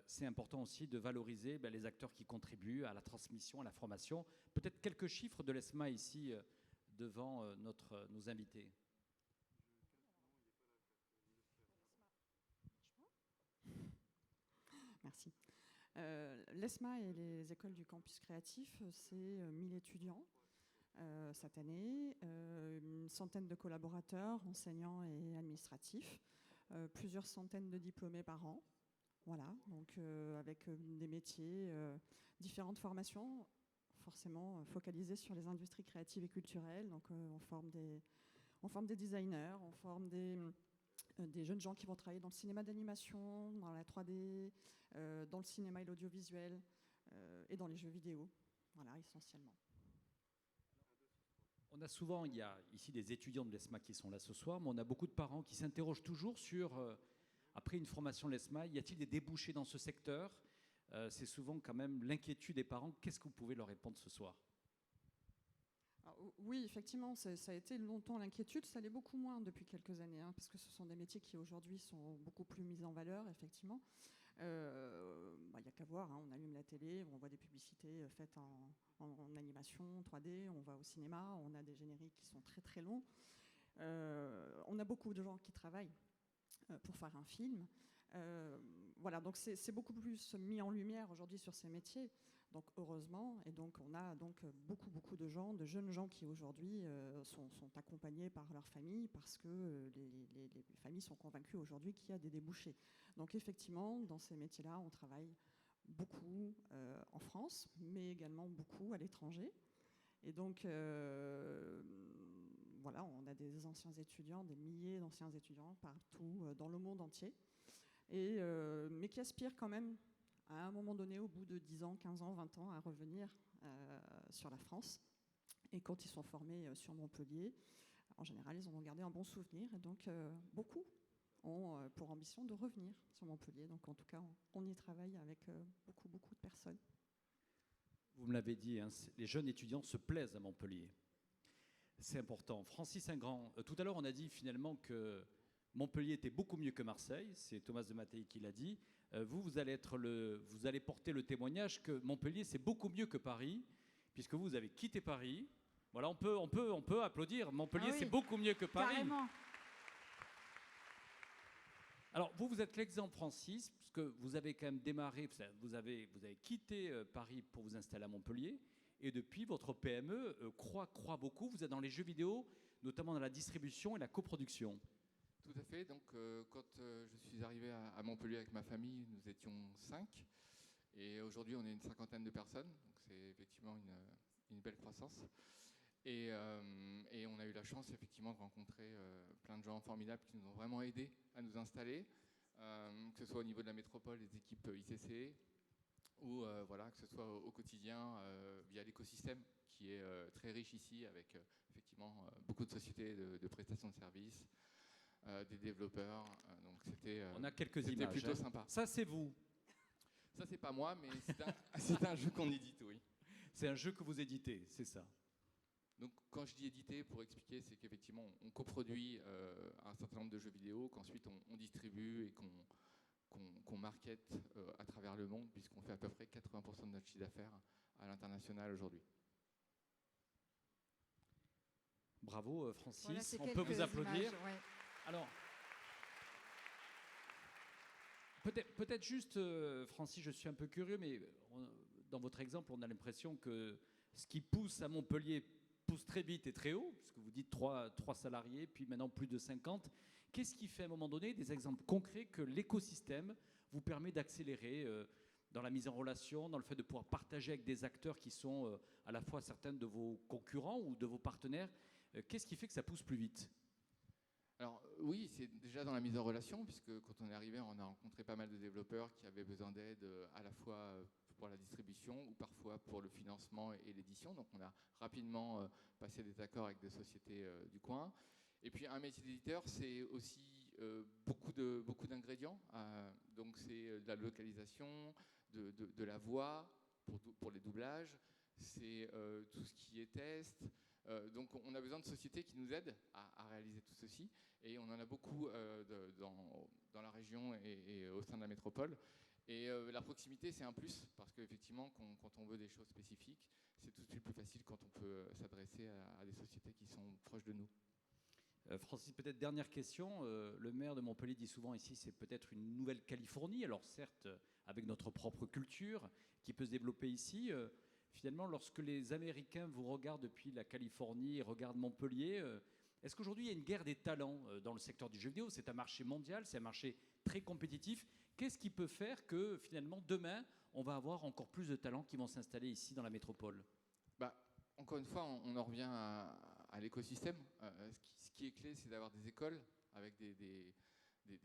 C'est important aussi de valoriser les acteurs qui contribuent à la transmission, à la formation. Peut-être quelques chiffres de l'ESMA ici devant nos invités. Merci. L'ESMA et les écoles du campus créatif, c'est 1000 étudiants. Cette année, une centaine de collaborateurs, enseignants et administratifs, plusieurs centaines de diplômés par an. Voilà, donc avec des métiers, différentes formations, forcément focalisées sur les industries créatives et culturelles. Donc on forme des designers, on forme des jeunes gens qui vont travailler dans le cinéma d'animation, dans la 3D, dans le cinéma et l'audiovisuel et dans les jeux vidéo, voilà, essentiellement. On a souvent, il y a ici des étudiants de l'ESMA qui sont là ce soir, mais on a beaucoup de parents qui s'interrogent toujours sur, après une formation de l'ESMA, y a-t-il des débouchés dans ce secteur? C'est souvent quand même l'inquiétude des parents. Qu'est-ce que vous pouvez leur répondre ce soir? Alors, oui, effectivement, ça a été longtemps l'inquiétude. Ça l'est beaucoup moins depuis quelques années, hein, parce que ce sont des métiers qui aujourd'hui sont beaucoup plus mis en valeur, effectivement. Il n'y a qu'à voir, hein, on allume la télé, on voit des publicités faites en animation, 3D, on va au cinéma, on a des génériques qui sont très très longs. On a beaucoup de gens qui travaillent pour faire un film. Voilà, donc c'est beaucoup plus mis en lumière aujourd'hui sur ces métiers. Donc heureusement, et donc on a donc beaucoup de gens, de jeunes gens qui aujourd'hui sont accompagnés par leur famille parce que les familles sont convaincues aujourd'hui qu'il y a des débouchés. Donc effectivement, dans ces métiers-là, on travaille beaucoup en France, mais également beaucoup à l'étranger. Et donc voilà, on a des anciens étudiants, des milliers d'anciens étudiants partout dans le monde entier, mais qui aspirent quand même à un moment donné, au bout de 10 ans, 15 ans, 20 ans, à revenir sur la France. Et quand ils sont formés sur Montpellier, en général, ils en ont gardé un bon souvenir. Et donc, beaucoup ont pour ambition de revenir sur Montpellier. Donc, en tout cas, on y travaille avec beaucoup de personnes. Vous me l'avez dit, hein, les jeunes étudiants se plaisent à Montpellier. C'est important. Francis Ingrand, tout à l'heure, on a dit finalement que Montpellier était beaucoup mieux que Marseille. C'est Thomas de Mattei qui l'a dit. Vous allez porter le témoignage que Montpellier, c'est beaucoup mieux que Paris, puisque vous avez quitté Paris. Voilà, on peut applaudir. Montpellier, c'est beaucoup mieux que Paris. Carrément. Alors, vous êtes l'exemple, Francis, puisque vous avez quand même démarré, vous avez quitté Paris pour vous installer à Montpellier, et depuis, votre PME croît beaucoup. Vous êtes dans les jeux vidéo, notamment dans la distribution et la coproduction. Tout à fait. Donc, quand je suis arrivé à Montpellier avec ma famille, nous étions 5. Et aujourd'hui, on est une 50aine de personnes. Donc, c'est effectivement une belle croissance. Et on a eu la chance, effectivement, de rencontrer plein de gens formidables qui nous ont vraiment aidés à nous installer, que ce soit au niveau de la métropole, des équipes ICC, ou voilà, que ce soit au quotidien via l'écosystème qui est très riche ici, avec effectivement beaucoup de sociétés de prestations de services, des développeurs, donc on a quelques images. C'était plutôt sympa. Ça, c'est vous. Ça, c'est pas moi, mais c'est un jeu qu'on édite, oui. C'est un jeu que vous éditez, c'est ça. Donc, quand je dis éditer, pour expliquer, c'est qu'effectivement, on coproduit un certain nombre de jeux vidéo, qu'ensuite on distribue et qu'on market à travers le monde, puisqu'on fait à peu près 80% de notre chiffre d'affaires à l'international aujourd'hui. Bravo, Francis. Voilà, on peut vous applaudir. Images, ouais. Alors, peut-être juste, Francis, je suis un peu curieux, mais dans votre exemple, on a l'impression que ce qui pousse à Montpellier pousse très vite et très haut, puisque vous dites 3 salariés, puis maintenant plus de 50. Qu'est-ce qui fait à un moment donné, des exemples concrets, que l'écosystème vous permet d'accélérer dans la mise en relation, dans le fait de pouvoir partager avec des acteurs qui sont à la fois certains de vos concurrents ou de vos partenaires? Qu'est-ce qui fait que ça pousse plus vite? Alors oui, c'est déjà dans la mise en relation, puisque quand on est arrivé, on a rencontré pas mal de développeurs qui avaient besoin d'aide à la fois pour la distribution ou parfois pour le financement et l'édition. Donc on a rapidement passé des accords avec des sociétés du coin. Et puis un métier d'éditeur, c'est aussi beaucoup d'ingrédients. Donc c'est de la localisation, de la voix pour les doublages, c'est tout ce qui est test. Donc on a besoin de sociétés qui nous aident à réaliser tout ceci, et on en a beaucoup dans la région et au sein de la métropole. Et la proximité, c'est un plus, parce qu'effectivement, quand on veut des choses spécifiques, c'est tout de suite plus facile quand on peut s'adresser à des sociétés qui sont proches de nous. Francis, peut-être dernière question. Le maire de Montpellier dit souvent ici, c'est peut-être une nouvelle Californie, alors certes avec notre propre culture qui peut se développer ici. Finalement, lorsque les Américains vous regardent depuis la Californie et regardent Montpellier, est-ce qu'aujourd'hui il y a une guerre des talents dans le secteur du jeu vidéo? C'est un marché mondial, c'est un marché très compétitif. Qu'est-ce qui peut faire que finalement demain, on va avoir encore plus de talents qui vont s'installer ici dans la métropole? Encore une fois, on en revient à l'écosystème. Ce qui est clé, c'est d'avoir des écoles avec des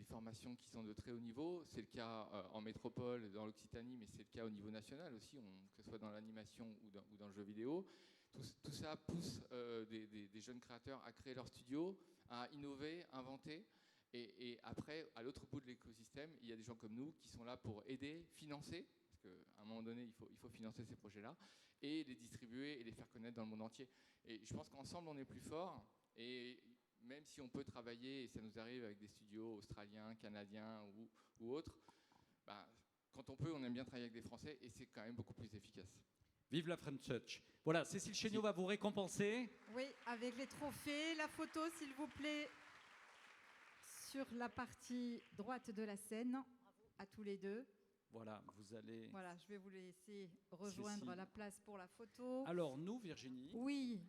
formations qui sont de très haut niveau. C'est le cas en métropole, dans l'Occitanie, mais c'est le cas au niveau national aussi, que ce soit dans l'animation ou dans le jeu vidéo. Tout ça pousse des jeunes créateurs à créer leur studio, à innover, inventer. Et après, à l'autre bout de l'écosystème, il y a des gens comme nous qui sont là pour aider, financer, parce qu'à un moment donné, il faut financer ces projets-là, et les distribuer et les faire connaître dans le monde entier. Et je pense qu'ensemble, on est plus fort. Et même si on peut travailler, et ça nous arrive avec des studios australiens, canadiens ou autres, quand on peut, on aime bien travailler avec des Français, et c'est quand même beaucoup plus efficace. Vive la French Touch. Voilà, Cécile Chéniaud va vous récompenser. Oui, avec les trophées. La photo, s'il vous plaît, sur la partie droite de la scène, à tous les deux. Voilà, vous allez... Voilà, je vais vous laisser rejoindre la place pour la photo. Alors nous, Virginie, oui,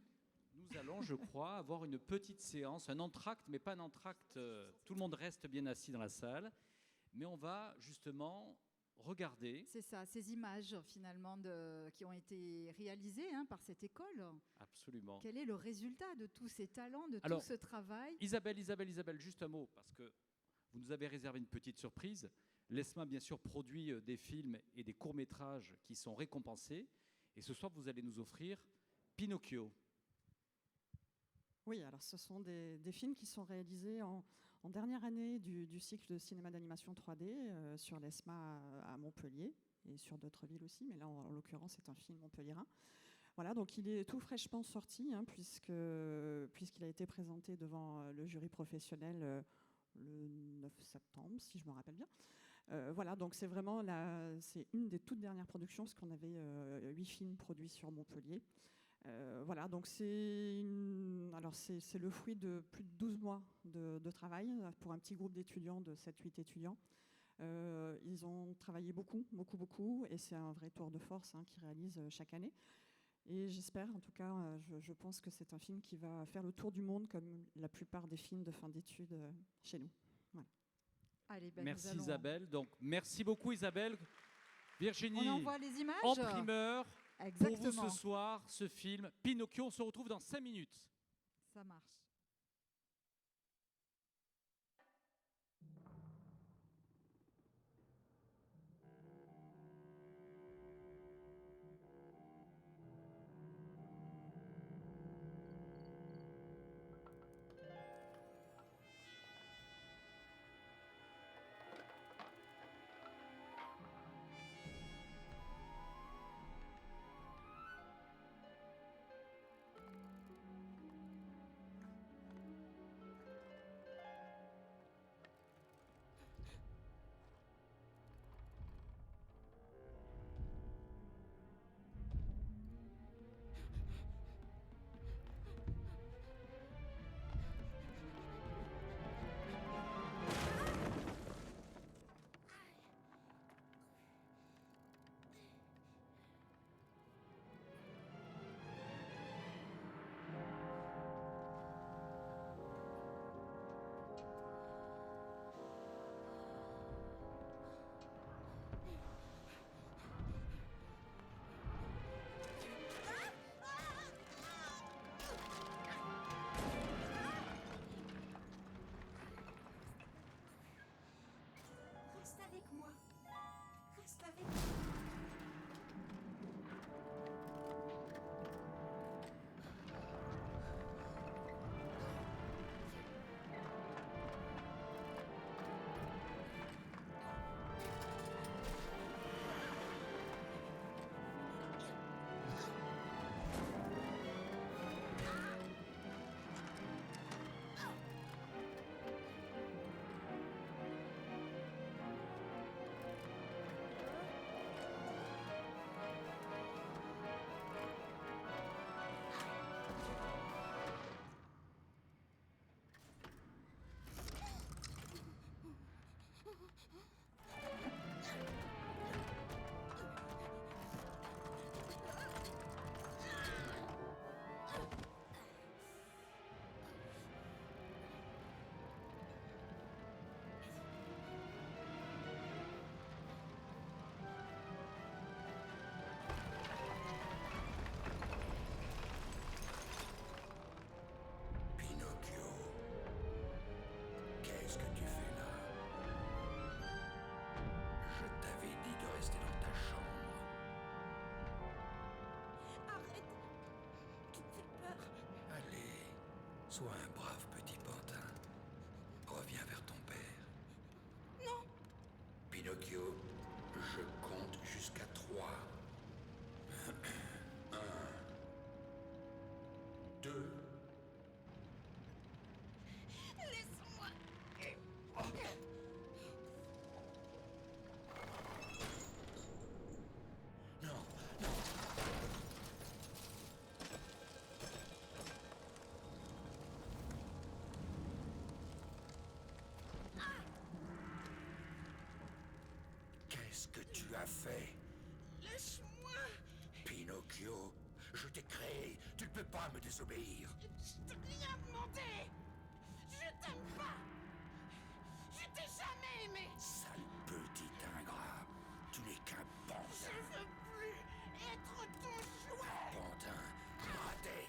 nous allons, je crois, avoir une petite séance, un entracte, mais pas un entracte, tout le monde reste bien assis dans la salle, mais on va justement regarder... c'est ça, ces images finalement qui ont été réalisées par cette école. Absolument. Quel est le résultat de tous ces talents, de Alors, tout ce travail? Isabelle, juste un mot, parce que vous nous avez réservé une petite surprise. L'ESMA, bien sûr, produit des films et des courts-métrages qui sont récompensés. Et ce soir, vous allez nous offrir Pinocchio. Oui, alors ce sont des films qui sont réalisés en dernière année du cycle de cinéma d'animation 3D sur l'ESMA à Montpellier et sur d'autres villes aussi, mais là, en l'occurrence, c'est un film montpelliérain. Voilà, donc il est tout fraîchement sorti, puisqu'il a été présenté devant le jury professionnel le 9 septembre, si je me rappelle bien. Voilà, donc c'est vraiment c'est une des toutes dernières productions, parce qu'on avait 8 films produits sur Montpellier. Voilà, donc c'est le fruit de plus de 12 mois de travail pour un petit groupe d'étudiants, de 7-8 étudiants. Ils ont travaillé beaucoup, et c'est un vrai tour de force qu'ils réalisent chaque année. Et j'espère, en tout cas, je pense que c'est un film qui va faire le tour du monde, comme la plupart des films de fin d'études chez nous. Voilà. Allez, merci Isabelle. Donc, merci beaucoup Isabelle. Virginie, on envoie les images en primeur Exactement. pour vous ce soir, ce film Pinocchio. On se retrouve dans 5 minutes. Ça marche. Sois un brave petit pantin. Reviens vers ton père. Non. Pinocchio, je compte jusqu'à 3. 1, 2. Laisse-moi. Non, non. Qu'est-ce que tu as fait? Laisse-moi. Pinocchio, je t'ai créé, tu ne peux pas me désobéir. Je t'ai rien demandé. Je t'aime pas. Je t'ai jamais aimé. Sale petit ingrat, tu n'es qu'un bandin. Je veux plus être ton jouet. Bandin, raté.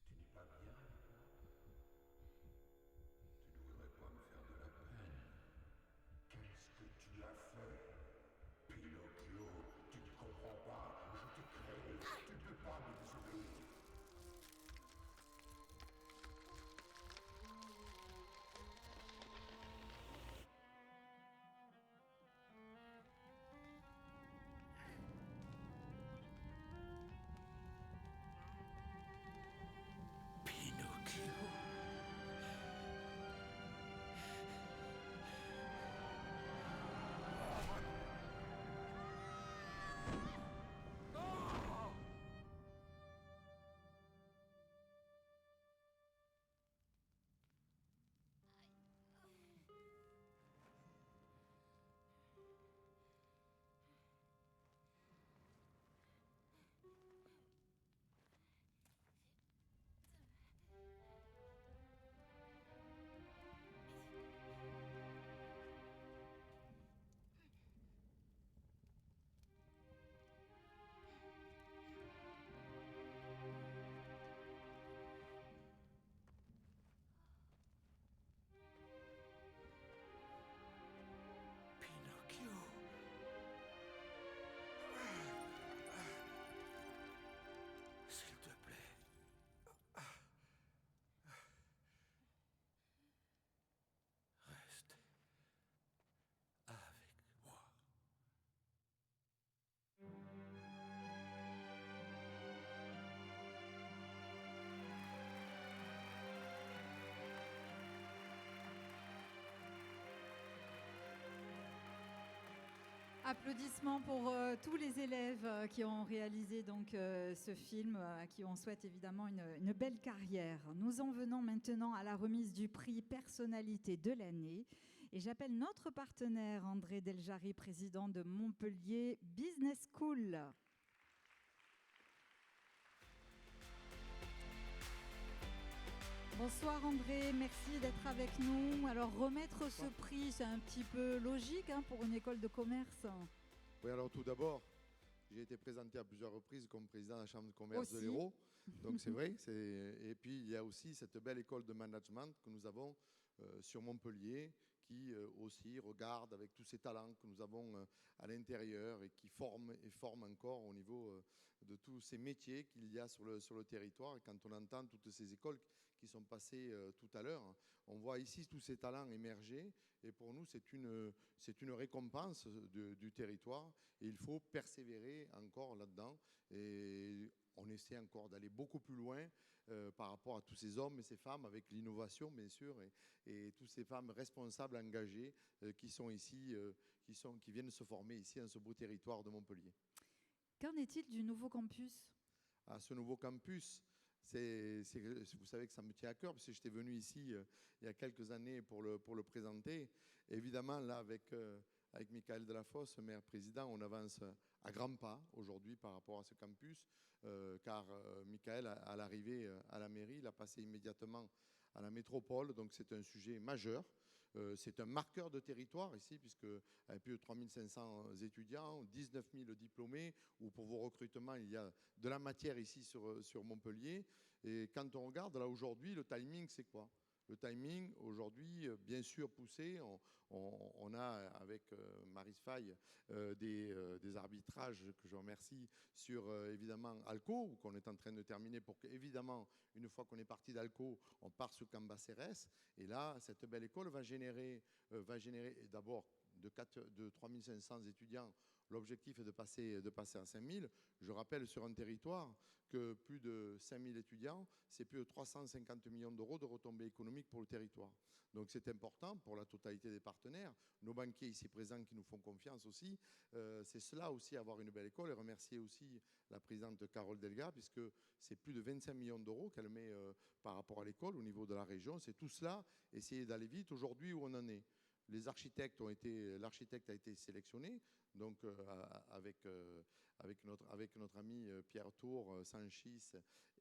Tu n'es pas bien. Tu ne voudrais pas me faire de la peine. Qu'est-ce que tu as fait? Pinocchio, tu ne comprends pas. Je t'ai créé. Tu ne peux pas me désobéir. Pinocchio. Pinocchio. S'il te plaît. Reste avec moi. Applaudissements pour tous les élèves qui ont réalisé donc ce film, à qui on souhaite évidemment une belle carrière. Nous en venons maintenant à la remise du prix personnalité de l'année. Et j'appelle notre partenaire André Deljari, président de Montpellier Business School. Bonsoir André, merci d'être avec nous. Alors remettre ce prix, c'est un petit peu logique pour une école de commerce. Oui, alors tout d'abord, j'ai été présenté à plusieurs reprises comme président de la Chambre de commerce Aussi. de l'Hérault. Donc c'est vrai. Et puis il y a aussi cette belle école de management que nous avons sur Montpellier qui aussi regarde avec tous ces talents que nous avons à l'intérieur et qui forment encore au niveau de tous ces métiers qu'il y a sur le territoire. Et quand on entend toutes ces écoles qui sont passées tout à l'heure, on voit ici tous ces talents émerger. Et pour nous, c'est une récompense du territoire. Et il faut persévérer encore là-dedans. Et on essaie encore d'aller beaucoup plus loin par rapport à tous ces hommes et ces femmes avec l'innovation, bien sûr, et toutes ces femmes responsables, engagées, qui sont ici, qui viennent se former ici, dans ce beau territoire de Montpellier. Qu'en est-il du nouveau campus ? À ce nouveau campus, vous savez que ça me tient à cœur, parce que j'étais venu ici il y a quelques années pour le présenter. Évidemment, là, avec Michaël Delafosse, maire-président, on avance à grands pas aujourd'hui par rapport à ce campus, car Michaël, à l'arrivée à la mairie, il a passé immédiatement à la métropole, donc c'est un sujet majeur. C'est un marqueur de territoire ici, puisque avec plus de 3500 étudiants, 19 000 diplômés, où pour vos recrutements, il y a de la matière ici sur Montpellier. Et quand on regarde là aujourd'hui, le timing, c'est quoi ? Le timing, aujourd'hui, bien sûr poussé. On a, avec Maryse Faye, des arbitrages que je remercie sur, évidemment, Alco, qu'on est en train de terminer pour qu'évidemment, une fois qu'on est parti d'Alco, on part sur Cambacérès. Et là, cette belle école va générer d'abord de 3500 étudiants L'objectif est de passer à 5000. Je rappelle sur un territoire que plus de 5000 étudiants, c'est plus de 350 millions d'euros de retombées économiques pour le territoire. Donc c'est important pour la totalité des partenaires, nos banquiers ici présents qui nous font confiance aussi. C'est cela aussi, avoir une belle école, et remercier aussi la présidente Carole Delga, puisque c'est plus de 25 millions d'euros qu'elle met par rapport à l'école au niveau de la région. C'est tout cela, essayer d'aller vite. Aujourd'hui, où on en est? L'architecte a été sélectionné, donc avec notre ami Pierre Tour, Sanchis,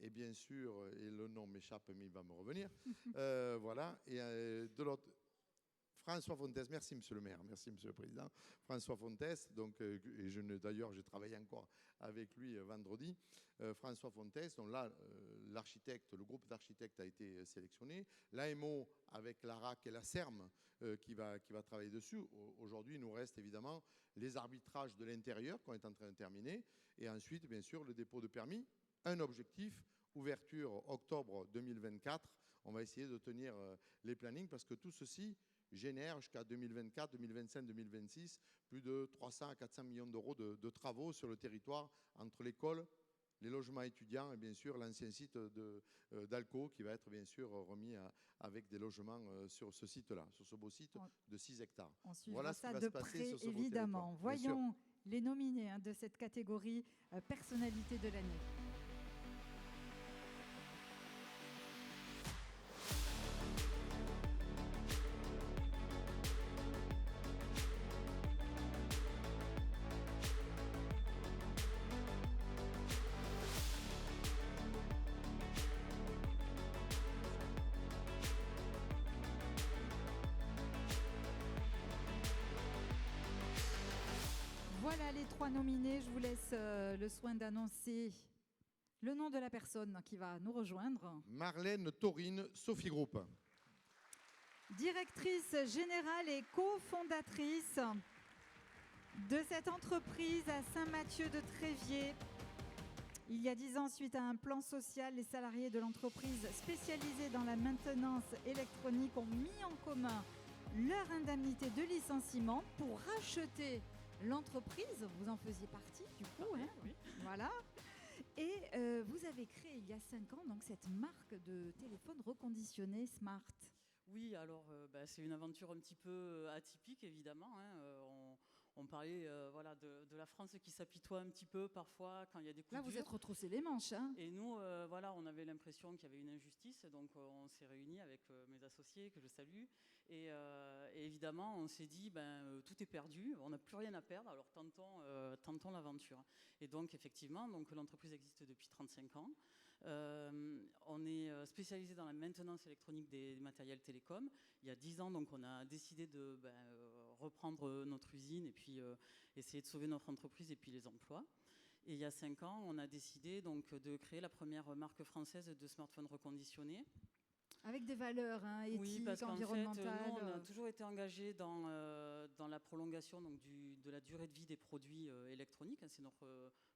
et bien sûr, et le nom m'échappe, mais il va me revenir. Voilà. Et de l'autre, François Fontès, merci Monsieur le maire, merci Monsieur le Président. François Fontès, donc, d'ailleurs, j'ai travaillé encore avec lui vendredi. François Fontès, donc là, le groupe d'architectes a été sélectionné. L'AMO avec l'ARAC et la CERM qui va travailler dessus. Aujourd'hui, il nous reste évidemment les arbitrages de l'intérieur qu'on est en train de terminer. Et ensuite, bien sûr, le dépôt de permis. Un objectif, ouverture octobre 2024. On va essayer de tenir les plannings parce que tout ceci génère jusqu'à 2024, 2025, 2026 plus de 300 à 400 millions d'euros de travaux sur le territoire entre l'école, les logements étudiants et bien sûr l'ancien site d'Alco qui va être bien sûr remis avec des logements sur ce site-là, sur ce beau site de 6 hectares. On suivra ça de près, évidemment. Voyons les nominés de cette catégorie personnalité de l'année. Voilà les 3 nominés. Je vous laisse le soin d'annoncer le nom de la personne qui va nous rejoindre. Marlène Taurine, Sophie Group. Directrice générale et cofondatrice de cette entreprise à Saint-Mathieu-de-Tréviers. Il y a 10 ans, suite à un plan social, les salariés de l'entreprise spécialisée dans la maintenance électronique ont mis en commun leur indemnité de licenciement pour racheter l'entreprise. Vous en faisiez partie du coup, hein, oui. Voilà. Et vous avez créé il y a 5 ans donc cette marque de téléphone reconditionné Smart. Oui, alors c'est une aventure un petit peu atypique évidemment. Hein. On parlait voilà, de la France qui s'apitoie un petit peu parfois quand il y a des coups durs. Là, vous êtes retroussé les manches. Hein. Et nous, voilà, on avait l'impression qu'il y avait une injustice, donc on s'est réunis avec mes associés que je salue. Et évidemment, on s'est dit, tout est perdu, on n'a plus rien à perdre, alors tentons l'aventure. Et donc, effectivement, l'entreprise existe depuis 35 ans. On est spécialisé dans la maintenance électronique des matériels télécoms. Il y a 10 ans, donc, on a décidé de reprendre notre usine et puis essayer de sauver notre entreprise et puis les emplois. Et il y a 5 ans, on a décidé donc, de créer la première marque française de smartphones reconditionnés. Avec des valeurs éthiques, oui, parce environnementales. Fait, nous, on a toujours été engagés dans la prolongation donc, de la durée de vie des produits électroniques. C'est notre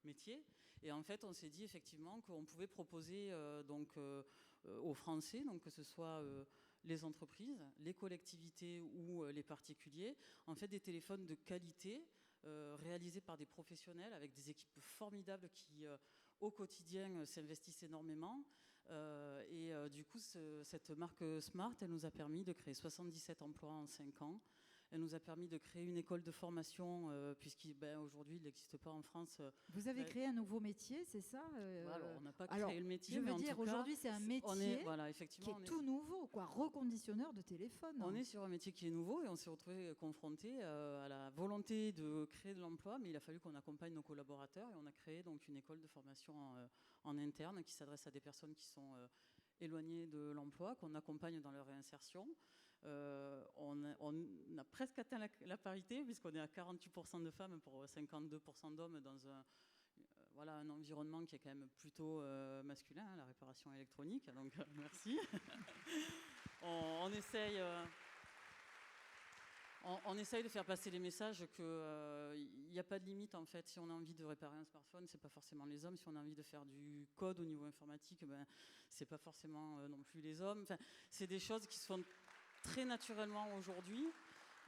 métier. Et en fait, on s'est dit effectivement qu'on pouvait proposer aux Français, donc, que ce soit les entreprises, les collectivités ou les particuliers, en fait, des téléphones de qualité réalisés par des professionnels avec des équipes formidables qui, au quotidien, s'investissent énormément. Du coup, cette marque Smart, elle nous a permis de créer 77 emplois en 5 ans. Elle nous a permis de créer une école de formation, puisqu'aujourd'hui, il n'existe pas en France. Vous avez créé un nouveau métier, c'est ça Alors, on n'a pas créé le métier, je veux mais en dire, tout cas, aujourd'hui, c'est un métier qui est tout nouveau. nouveau, quoi, reconditionneur de téléphone. On est sur un métier qui est nouveau et on s'est retrouvé confronté à la volonté de créer de l'emploi, mais il a fallu qu'on accompagne nos collaborateurs et on a créé donc une école de formation en interne qui s'adresse à des personnes qui sont éloignées de l'emploi, qu'on accompagne dans leur réinsertion. On a presque atteint la parité puisqu'on est à 48% de femmes pour 52% d'hommes dans un environnement qui est quand même plutôt masculin, la réparation électronique. Donc merci. On essaye de faire passer les messages qu'il n'y a pas de limite en fait. Si on a envie de réparer un smartphone, c'est pas forcément les hommes. Si on a envie de faire du code au niveau informatique, c'est pas forcément non plus les hommes. Enfin, c'est des choses qui se font très naturellement aujourd'hui.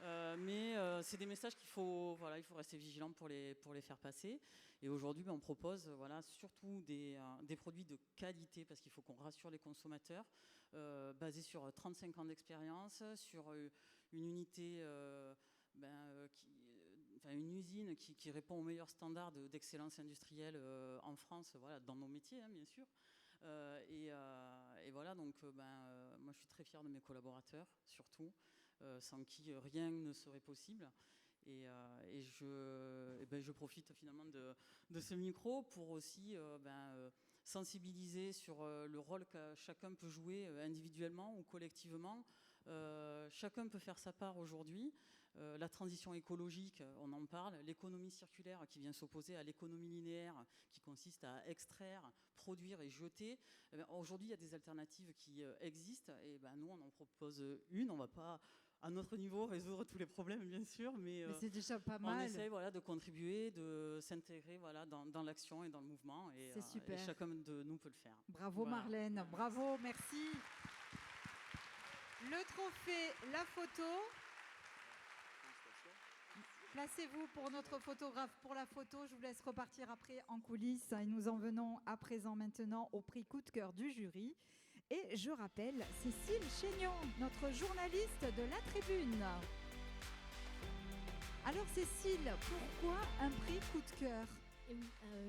Mais c'est des messages il faut rester vigilant pour les faire passer. Et aujourd'hui, on propose surtout des produits de qualité, parce qu'il faut qu'on rassure les consommateurs, basés sur 35 ans d'expérience, sur une unité, une usine qui répond aux meilleurs standards d'excellence industrielle en France, dans nos métiers, bien sûr. Et voilà, donc moi je suis très fière de mes collaborateurs, surtout, sans qui rien ne serait possible. Et je profite finalement de ce micro pour aussi sensibiliser sur le rôle que chacun peut jouer individuellement ou collectivement. Chacun peut faire sa part aujourd'hui. La transition écologique, on en parle. L'économie circulaire qui vient s'opposer à l'économie linéaire qui consiste à extraire, produire et jeter. Aujourd'hui, il y a des alternatives qui existent et nous, on en propose une. On ne va pas, à notre niveau, résoudre tous les problèmes, bien sûr, mais c'est déjà pas on mal. essaye de contribuer, de s'intégrer dans l'action et dans le mouvement. Et, c'est super. Et chacun de nous peut le faire. Bravo Marlène, bravo, merci. Le trophée, la photo. Placez-vous pour notre photographe pour la photo. Je vous laisse repartir après en coulisses. Et nous en venons à présent maintenant au prix coup de cœur du jury. Et je rappelle Cécile Chénion, notre journaliste de La Tribune. Alors Cécile, pourquoi un prix coup de cœur ?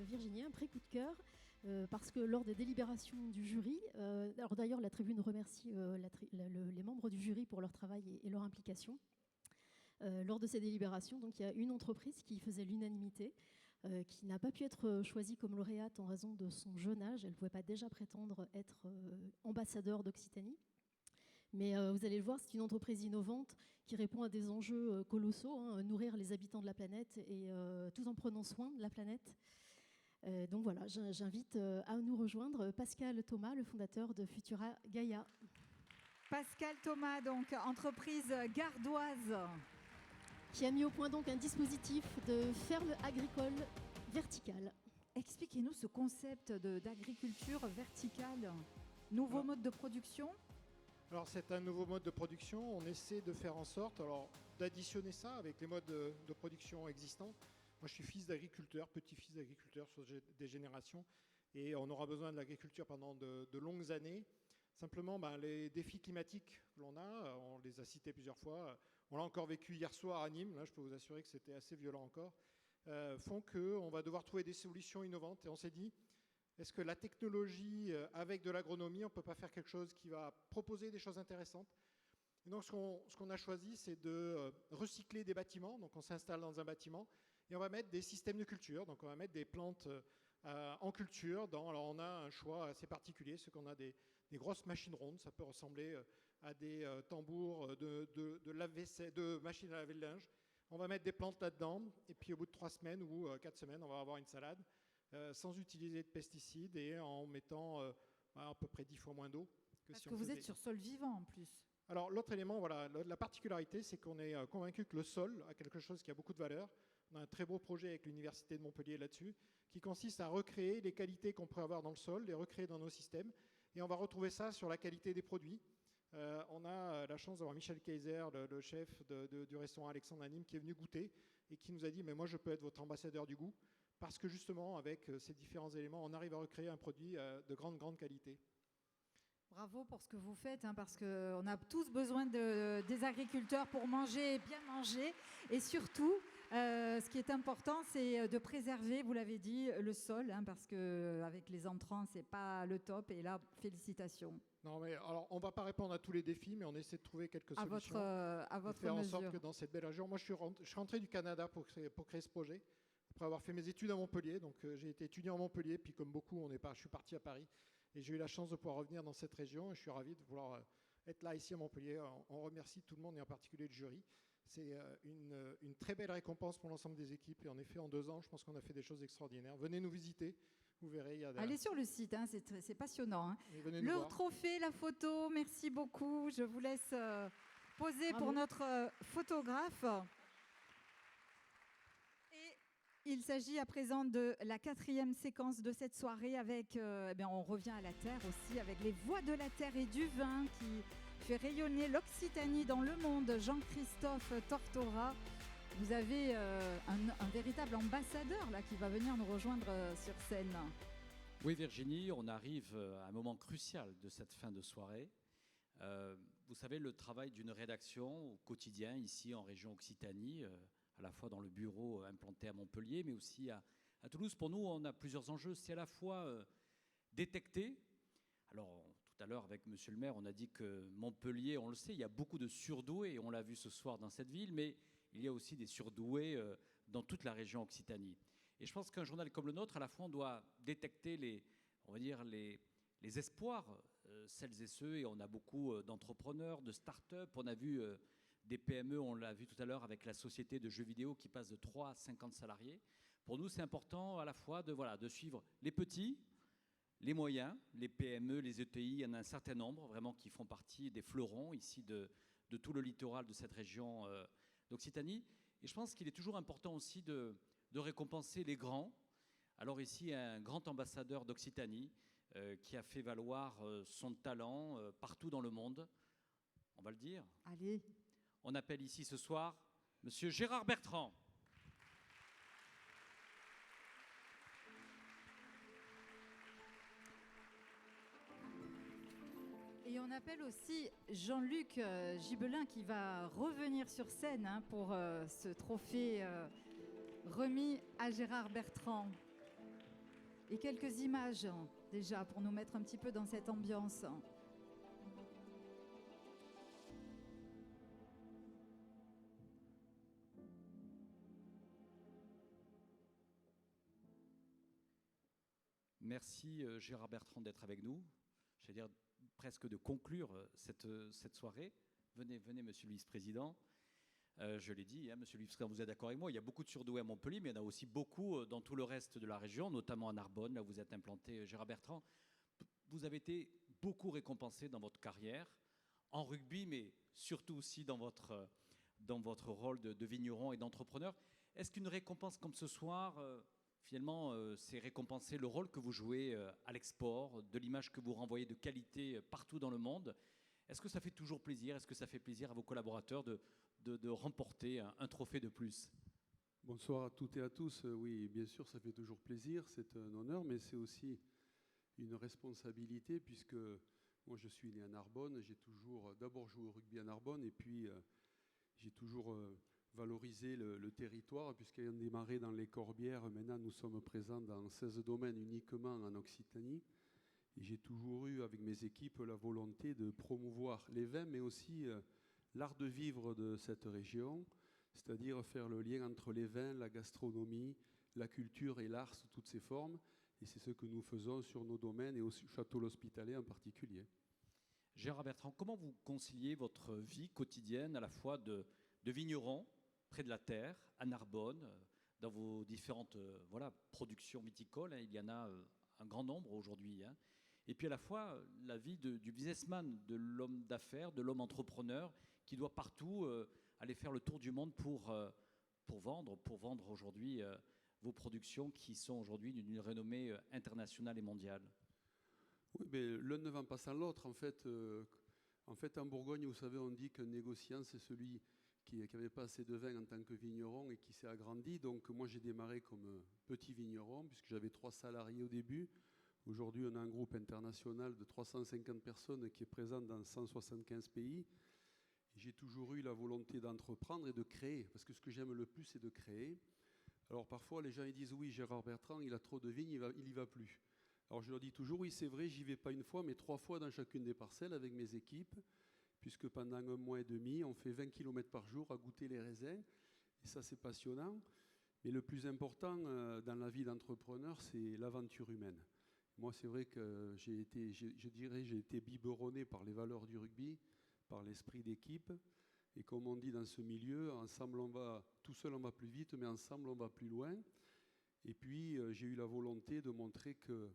Virginie, un prix coup de cœur parce que lors des délibérations du jury, alors d'ailleurs La Tribune remercie les membres du jury pour leur travail et leur implication. Lors de ces délibérations, donc, il y a une entreprise qui faisait l'unanimité, qui n'a pas pu être choisie comme lauréate en raison de son jeune âge. Elle ne pouvait pas déjà prétendre être ambassadeur d'Occitanie. Mais vous allez le voir, c'est une entreprise innovante qui répond à des enjeux colossaux, nourrir les habitants de la planète et tout en prenant soin de la planète. Donc voilà, j'invite à nous rejoindre Pascal Thomas, le fondateur de Futura Gaia. Pascal Thomas, donc entreprise gardoise, qui a mis au point donc un dispositif de ferme agricole verticale. Expliquez-nous ce concept d'agriculture verticale, nouveau mode de production. Alors c'est un nouveau mode de production, on essaie de faire en sorte d'additionner ça avec les modes de production existants. Moi je suis fils d'agriculteur, petit-fils d'agriculteur sur des générations, et on aura besoin de l'agriculture pendant de longues années. Simplement, les défis climatiques que l'on a, on les a cités plusieurs fois, on l'a encore vécu hier soir à Nîmes, là je peux vous assurer que c'était assez violent encore, font qu'on va devoir trouver des solutions innovantes. Et on s'est dit, est-ce que la technologie avec de l'agronomie, on ne peut pas faire quelque chose qui va proposer des choses intéressantes ? Et donc ce qu'on a choisi, c'est de recycler des bâtiments. Donc on s'installe dans un bâtiment et on va mettre des systèmes de culture. Donc on va mettre des plantes en culture. Alors on a un choix assez particulier, c'est qu'on a des grosses machines rondes, ça peut ressembler à des tambours de machines à laver le linge. On va mettre des plantes là-dedans, et puis au bout de 3 semaines ou 4 semaines, on va avoir une salade sans utiliser de pesticides et en mettant à peu près 10 fois moins d'eau. Parce que vous êtes sur sol vivant en plus. Alors l'autre élément, la particularité, c'est qu'on est convaincu que le sol a quelque chose qui a beaucoup de valeur. On a un très beau projet avec l'Université de Montpellier là-dessus, qui consiste à recréer les qualités qu'on pourrait avoir dans le sol, les recréer dans nos systèmes. Et on va retrouver ça sur la qualité des produits. On a la chance d'avoir Michel Kaiser, le chef du restaurant Alexandre à Nîmes, qui est venu goûter et qui nous a dit « mais moi je peux être votre ambassadeur du goût » parce que justement avec ces différents éléments, on arrive à recréer un produit de grande qualité. Bravo pour ce que vous faites, parce qu'on a tous besoin des agriculteurs pour manger et bien manger. Et surtout, ce qui est important, c'est de préserver, vous l'avez dit, le sol, parce qu'avec les entrants, ce n'est pas le top. Et là, félicitations. Non, mais alors, on ne va pas répondre à tous les défis, mais on essaie de trouver quelques solutions. À votre faire mesure. En sorte que dans cette belle région, moi je suis rentré du Canada pour créer ce projet, après avoir fait mes études à Montpellier. Donc j'ai été étudiant à Montpellier, puis comme beaucoup, je suis parti à Paris. Et j'ai eu la chance de pouvoir revenir dans cette région et je suis ravi de vouloir être là ici à Montpellier. On remercie tout le monde et en particulier le jury. C'est une très belle récompense pour l'ensemble des équipes et en effet en 2 ans je pense qu'on a fait des choses extraordinaires. Venez nous visiter, vous verrez. Allez sur le site, c'est passionnant. Le trophée, la photo, merci beaucoup. Je vous laisse poser pour notre photographe. Et Il s'agit à présent de la 4e séquence de cette soirée avec, on revient à la terre aussi, avec les voix de la terre et du vin qui fait rayonner l'Occitanie dans le monde. Jean-Christophe Tortora, vous avez un véritable ambassadeur là qui va venir nous rejoindre sur scène. Oui Virginie, on arrive à un moment crucial de cette fin de soirée. Vous savez, le travail d'une rédaction au quotidien ici en région Occitanie, à la fois dans le bureau implanté à Montpellier, mais aussi à Toulouse. Pour nous, on a plusieurs enjeux. C'est à la fois détecter. Alors, tout à l'heure, avec monsieur le maire, on a dit que Montpellier, on le sait, il y a beaucoup de surdoués, et on l'a vu ce soir dans cette ville, mais il y a aussi des surdoués dans toute la région Occitanie. Et je pense qu'un journal comme le nôtre, à la fois, on doit détecter les espoirs, celles et ceux, et on a beaucoup d'entrepreneurs, de start-up. On a vu des PME, on l'a vu tout à l'heure avec la société de jeux vidéo qui passe de 3 à 50 salariés. Pour nous, c'est important à la fois de suivre les petits, les moyens, les PME, les ETI. Il y en a un certain nombre vraiment qui font partie des fleurons ici de tout le littoral de cette région d'Occitanie. Et je pense qu'il est toujours important aussi de récompenser les grands. Alors ici, un grand ambassadeur d'Occitanie qui a fait valoir son talent partout dans le monde. On va le dire. Allez. On appelle ici ce soir monsieur Gérard Bertrand. Et on appelle aussi Jean-Luc Gibelin qui va revenir sur scène pour ce trophée remis à Gérard Bertrand. Et quelques images déjà pour nous mettre un petit peu dans cette ambiance. Merci Gérard Bertrand d'être avec nous. Je vais dire presque de conclure cette soirée. Venez, monsieur le vice-président. Je l'ai dit, monsieur le vice-président, vous êtes d'accord avec moi, il y a beaucoup de surdoués à Montpellier, mais il y en a aussi beaucoup dans tout le reste de la région, notamment à Narbonne, là où vous êtes implanté, Gérard Bertrand. Vous avez été beaucoup récompensé dans votre carrière, en rugby, mais surtout aussi dans votre rôle de vigneron et d'entrepreneur. Est-ce qu'une récompense comme ce soir, finalement, c'est récompenser le rôle que vous jouez à l'export, de l'image que vous renvoyez de qualité partout dans le monde? Est-ce que ça fait toujours plaisir? Est-ce que ça fait plaisir à vos collaborateurs de remporter un trophée de plus? Bonsoir à toutes et à tous. Oui, bien sûr, ça fait toujours plaisir, c'est un honneur, mais c'est aussi une responsabilité, puisque moi je suis né à Narbonne, j'ai toujours d'abord joué au rugby à Narbonne, et puis j'ai toujours valorisé le territoire, puisqu'ayant démarré dans les Corbières, maintenant nous sommes présents dans 16 domaines uniquement en Occitanie. Et j'ai toujours eu, avec mes équipes, la volonté de promouvoir les vins, mais aussi l'art de vivre de cette région, c'est-à-dire faire le lien entre les vins, la gastronomie, la culture et l'art sous toutes ses formes. Et c'est ce que nous faisons sur nos domaines et au Château l'Hospitalet en particulier. Gérard Bertrand, comment vous conciliez votre vie quotidienne à la fois de vigneron, près de la terre, à Narbonne, dans vos différentes productions viticoles, il y en a un grand nombre aujourd'hui, et puis à la fois la vie du businessman, de l'homme d'affaires, de l'homme entrepreneur qui doit partout aller faire le tour du monde pour vendre aujourd'hui vos productions qui sont aujourd'hui d'une renommée internationale et mondiale? Oui, mais l'un ne va pas sans l'autre. En fait, en Bourgogne, vous savez, on dit qu'un négociant, c'est celui qui n'avait pas assez de vin en tant que vigneron et qui s'est agrandi. Donc moi, j'ai démarré comme petit vigneron, puisque j'avais 3 salariés au début. Aujourd'hui, on a un groupe international de 350 personnes qui est présent dans 175 pays. J'ai toujours eu la volonté d'entreprendre et de créer, parce que ce que j'aime le plus, c'est de créer. Alors parfois, les gens ils disent « Oui, Gérard Bertrand, il a trop de vignes, il n'y va plus ». Alors je leur dis toujours « Oui, c'est vrai, j'y vais pas une fois, mais 3 fois dans chacune des parcelles avec mes équipes, puisque pendant 1 mois et demi, on fait 20 km par jour à goûter les raisins. Et ça, c'est passionnant. Mais le plus important dans la vie d'entrepreneur, c'est l'aventure humaine. Moi, c'est vrai que j'ai été biberonné par les valeurs du rugby, par l'esprit d'équipe. Et comme on dit dans ce milieu, ensemble on va, tout seul on va plus vite, mais ensemble on va plus loin. Et puis j'ai eu la volonté de montrer que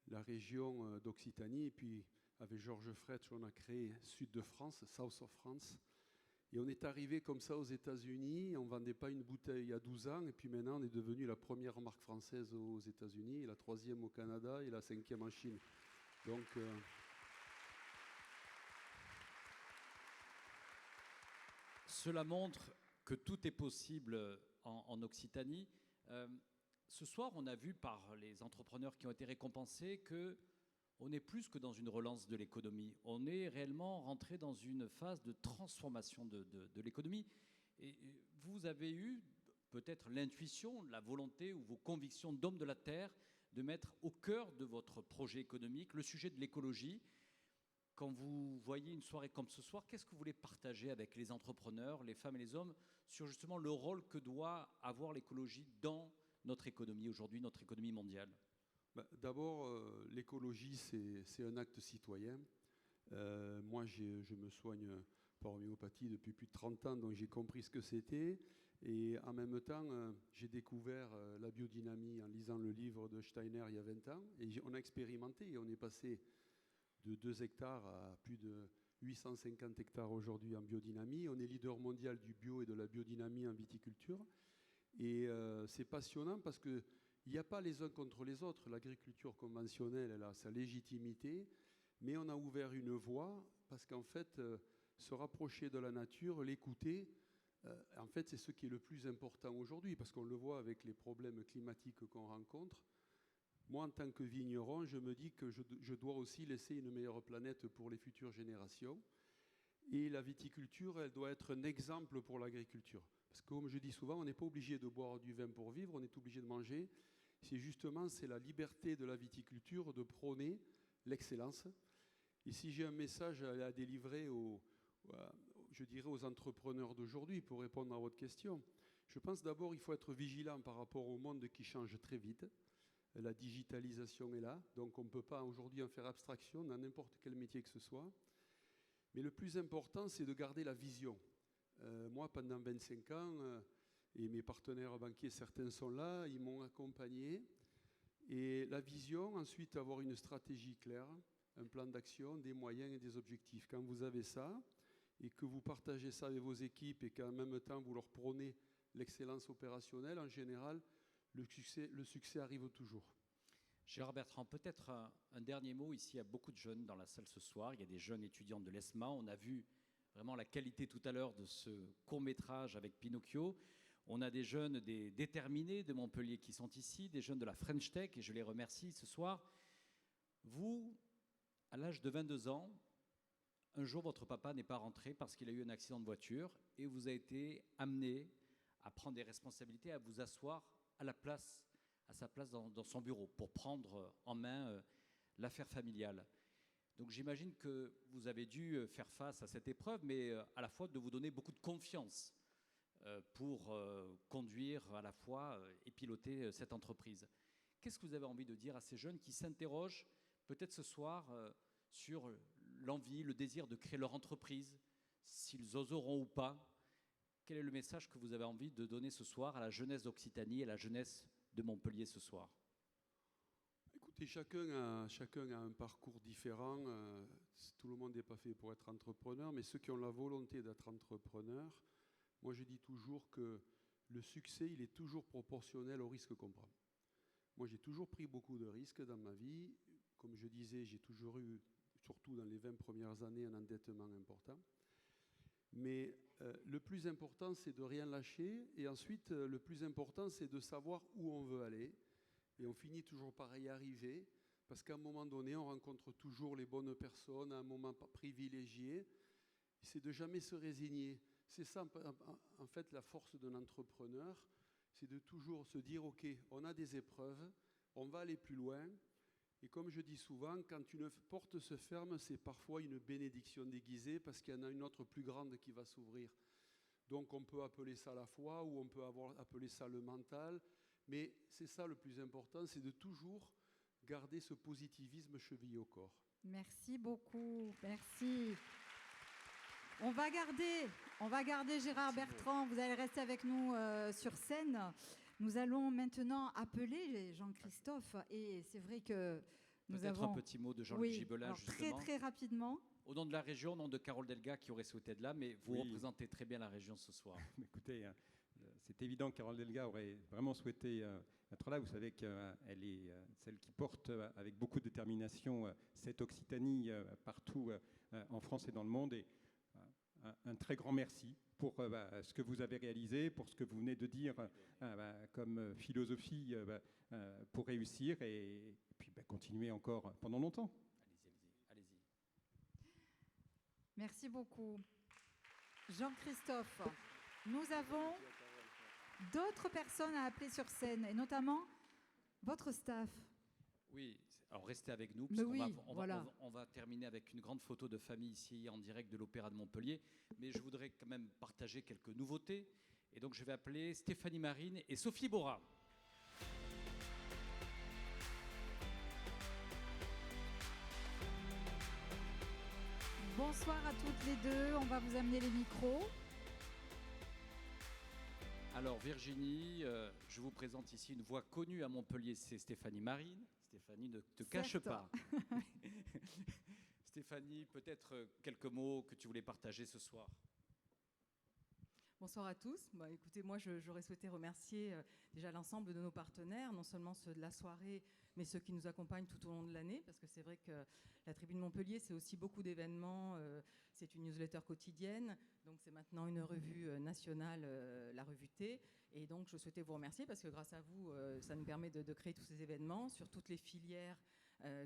la région d'Occitanie, et puis avec Georges Fretsch, on a créé Sud de France, South of France. Et on est arrivé comme ça aux États-Unis, on ne vendait pas une bouteille il y a 12 ans, et puis maintenant on est devenu la première marque française aux États-Unis, la 3e au Canada et la 5e en Chine. Donc, cela montre que tout est possible en Occitanie. Ce soir, on a vu par les entrepreneurs qui ont été récompensés que on est plus que dans une relance de l'économie. On est réellement rentré dans une phase de transformation de l'économie. Et vous avez eu peut-être l'intuition, la volonté ou vos convictions d'homme de la terre de mettre au cœur de votre projet économique le sujet de l'écologie. Quand vous voyez une soirée comme ce soir, qu'est-ce que vous voulez partager avec les entrepreneurs, les femmes et les hommes, sur justement le rôle que doit avoir l'écologie dans notre économie aujourd'hui, notre économie mondiale? D'abord, l'écologie, c'est un acte citoyen. Moi, je me soigne par homéopathie depuis plus de 30 ans, donc j'ai compris ce que c'était. Et en même temps, j'ai découvert la biodynamie en lisant le livre de Steiner il y a 20 ans. Et on a expérimenté et on est passé de 2 hectares à plus de 850 hectares aujourd'hui en biodynamie. On est leader mondial du bio et de la biodynamie en viticulture. Et c'est passionnant parce qu'il n'y a pas les uns contre les autres. L'agriculture conventionnelle, elle a sa légitimité, mais on a ouvert une voie parce qu'en fait, se rapprocher de la nature, l'écouter, en fait, c'est ce qui est le plus important aujourd'hui, parce qu'on le voit avec les problèmes climatiques qu'on rencontre. Moi, en tant que vigneron, je me dis que je dois aussi laisser une meilleure planète pour les futures générations. Et la viticulture, elle doit être un exemple pour l'agriculture. Parce que, comme je dis souvent, on n'est pas obligé de boire du vin pour vivre, on est obligé de manger. C'est la liberté de la viticulture de prôner l'excellence. Et si j'ai un message à délivrer je dirais aux entrepreneurs d'aujourd'hui pour répondre à votre question, je pense d'abord qu'il faut être vigilant par rapport au monde qui change très vite. La digitalisation est là, donc on ne peut pas aujourd'hui en faire abstraction dans n'importe quel métier que ce soit. Mais le plus important, c'est de garder la vision. Moi, pendant 25 ans, et mes partenaires banquiers, certains sont là, ils m'ont accompagné. Et la vision, ensuite, avoir une stratégie claire, un plan d'action, des moyens et des objectifs. Quand vous avez ça, et que vous partagez ça avec vos équipes, et qu'en même temps, vous leur prônez l'excellence opérationnelle, en général, le succès arrive toujours. Gérard Bertrand, peut-être un dernier mot. Ici, il y a beaucoup de jeunes dans la salle ce soir. Il y a des jeunes étudiants de l'ESMA. On a vu vraiment la qualité tout à l'heure de ce court-métrage avec Pinocchio. On a des jeunes, des déterminés de Montpellier qui sont ici, des jeunes de la French Tech, et je les remercie ce soir. Vous, à l'âge de 22 ans, un jour, votre papa n'est pas rentré parce qu'il a eu un accident de voiture et vous a été amené à prendre des responsabilités, à vous asseoir à sa place dans son bureau pour prendre en main l'affaire familiale. Donc j'imagine que vous avez dû faire face à cette épreuve, mais à la fois de vous donner beaucoup de confiance pour conduire à la fois et piloter cette entreprise. Qu'est-ce que vous avez envie de dire à ces jeunes qui s'interrogent peut-être ce soir sur l'envie, le désir de créer leur entreprise, s'ils oseront ou pas? Quel est le message que vous avez envie de donner ce soir à la jeunesse d'Occitanie et à la jeunesse de Montpellier ce soir? Écoutez, chacun a un parcours différent. Tout le monde n'est pas fait pour être entrepreneur, mais ceux qui ont la volonté d'être entrepreneur, moi je dis toujours que le succès, il est toujours proportionnel au risque qu'on prend. Moi j'ai toujours pris beaucoup de risques dans ma vie. Comme je disais, j'ai toujours eu, surtout dans les 20 premières années, un endettement important. Mais le plus important, c'est de rien lâcher. Et ensuite, le plus important, c'est de savoir où on veut aller. Et on finit toujours par y arriver. Parce qu'à un moment donné, on rencontre toujours les bonnes personnes, à un moment privilégié. C'est de jamais se résigner. C'est ça, en fait, la force d'un entrepreneur. C'est de toujours se dire, OK, on a des épreuves, on va aller plus loin. Et comme je dis souvent, quand une porte se ferme, c'est parfois une bénédiction déguisée parce qu'il y en a une autre plus grande qui va s'ouvrir. Donc on peut appeler ça la foi ou on peut appeler ça le mental. Mais c'est ça le plus important, c'est de toujours garder ce positivisme chevillé au corps. Merci beaucoup, merci. On va garder Gérard Bertrand, vous allez rester avec nous sur scène. Nous allons maintenant appeler Jean-Christophe, et c'est vrai que Nous Peut-être avons... un petit mot de Jean-Luc Gibelin, alors, justement. très rapidement. Au nom de la région, au nom de Carole Delga, qui aurait souhaité être là, mais vous Oui. représentez très bien la région ce soir. Écoutez, c'est évident que Carole Delga aurait vraiment souhaité être là. Vous savez qu'elle est celle qui porte avec beaucoup de détermination cette Occitanie partout en France et dans le monde. Et un très grand merci pour ce que vous avez réalisé, pour ce que vous venez de dire comme philosophie pour réussir et puis continuer encore pendant longtemps. Allez-y. Merci beaucoup. Jean-Christophe, nous avons d'autres personnes à appeler sur scène, et notamment votre staff. Oui, alors restez avec nous, Mais puisqu'on oui, on va terminer avec une grande photo de famille ici en direct de l'Opéra de Montpellier. Mais je voudrais quand même partager quelques nouveautés. Et donc je vais appeler Stéphanie Marine et Sophie Bora. Bonsoir à toutes les deux, on va vous amener les micros. Alors Virginie, je vous présente ici une voix connue à Montpellier, c'est Stéphanie Marine. Stéphanie, ne te cache pas. Stéphanie, peut-être quelques mots que tu voulais partager ce soir. Bonsoir à tous. Écoutez, moi j'aurais souhaité remercier déjà l'ensemble de nos partenaires, non seulement ceux de la soirée, mais ceux qui nous accompagnent tout au long de l'année, parce que c'est vrai que la Tribune Montpellier, c'est aussi beaucoup d'événements, c'est une newsletter quotidienne, donc c'est maintenant une revue nationale, la revue T, et donc je souhaitais vous remercier parce que grâce à vous, ça nous permet de créer tous ces événements sur toutes les filières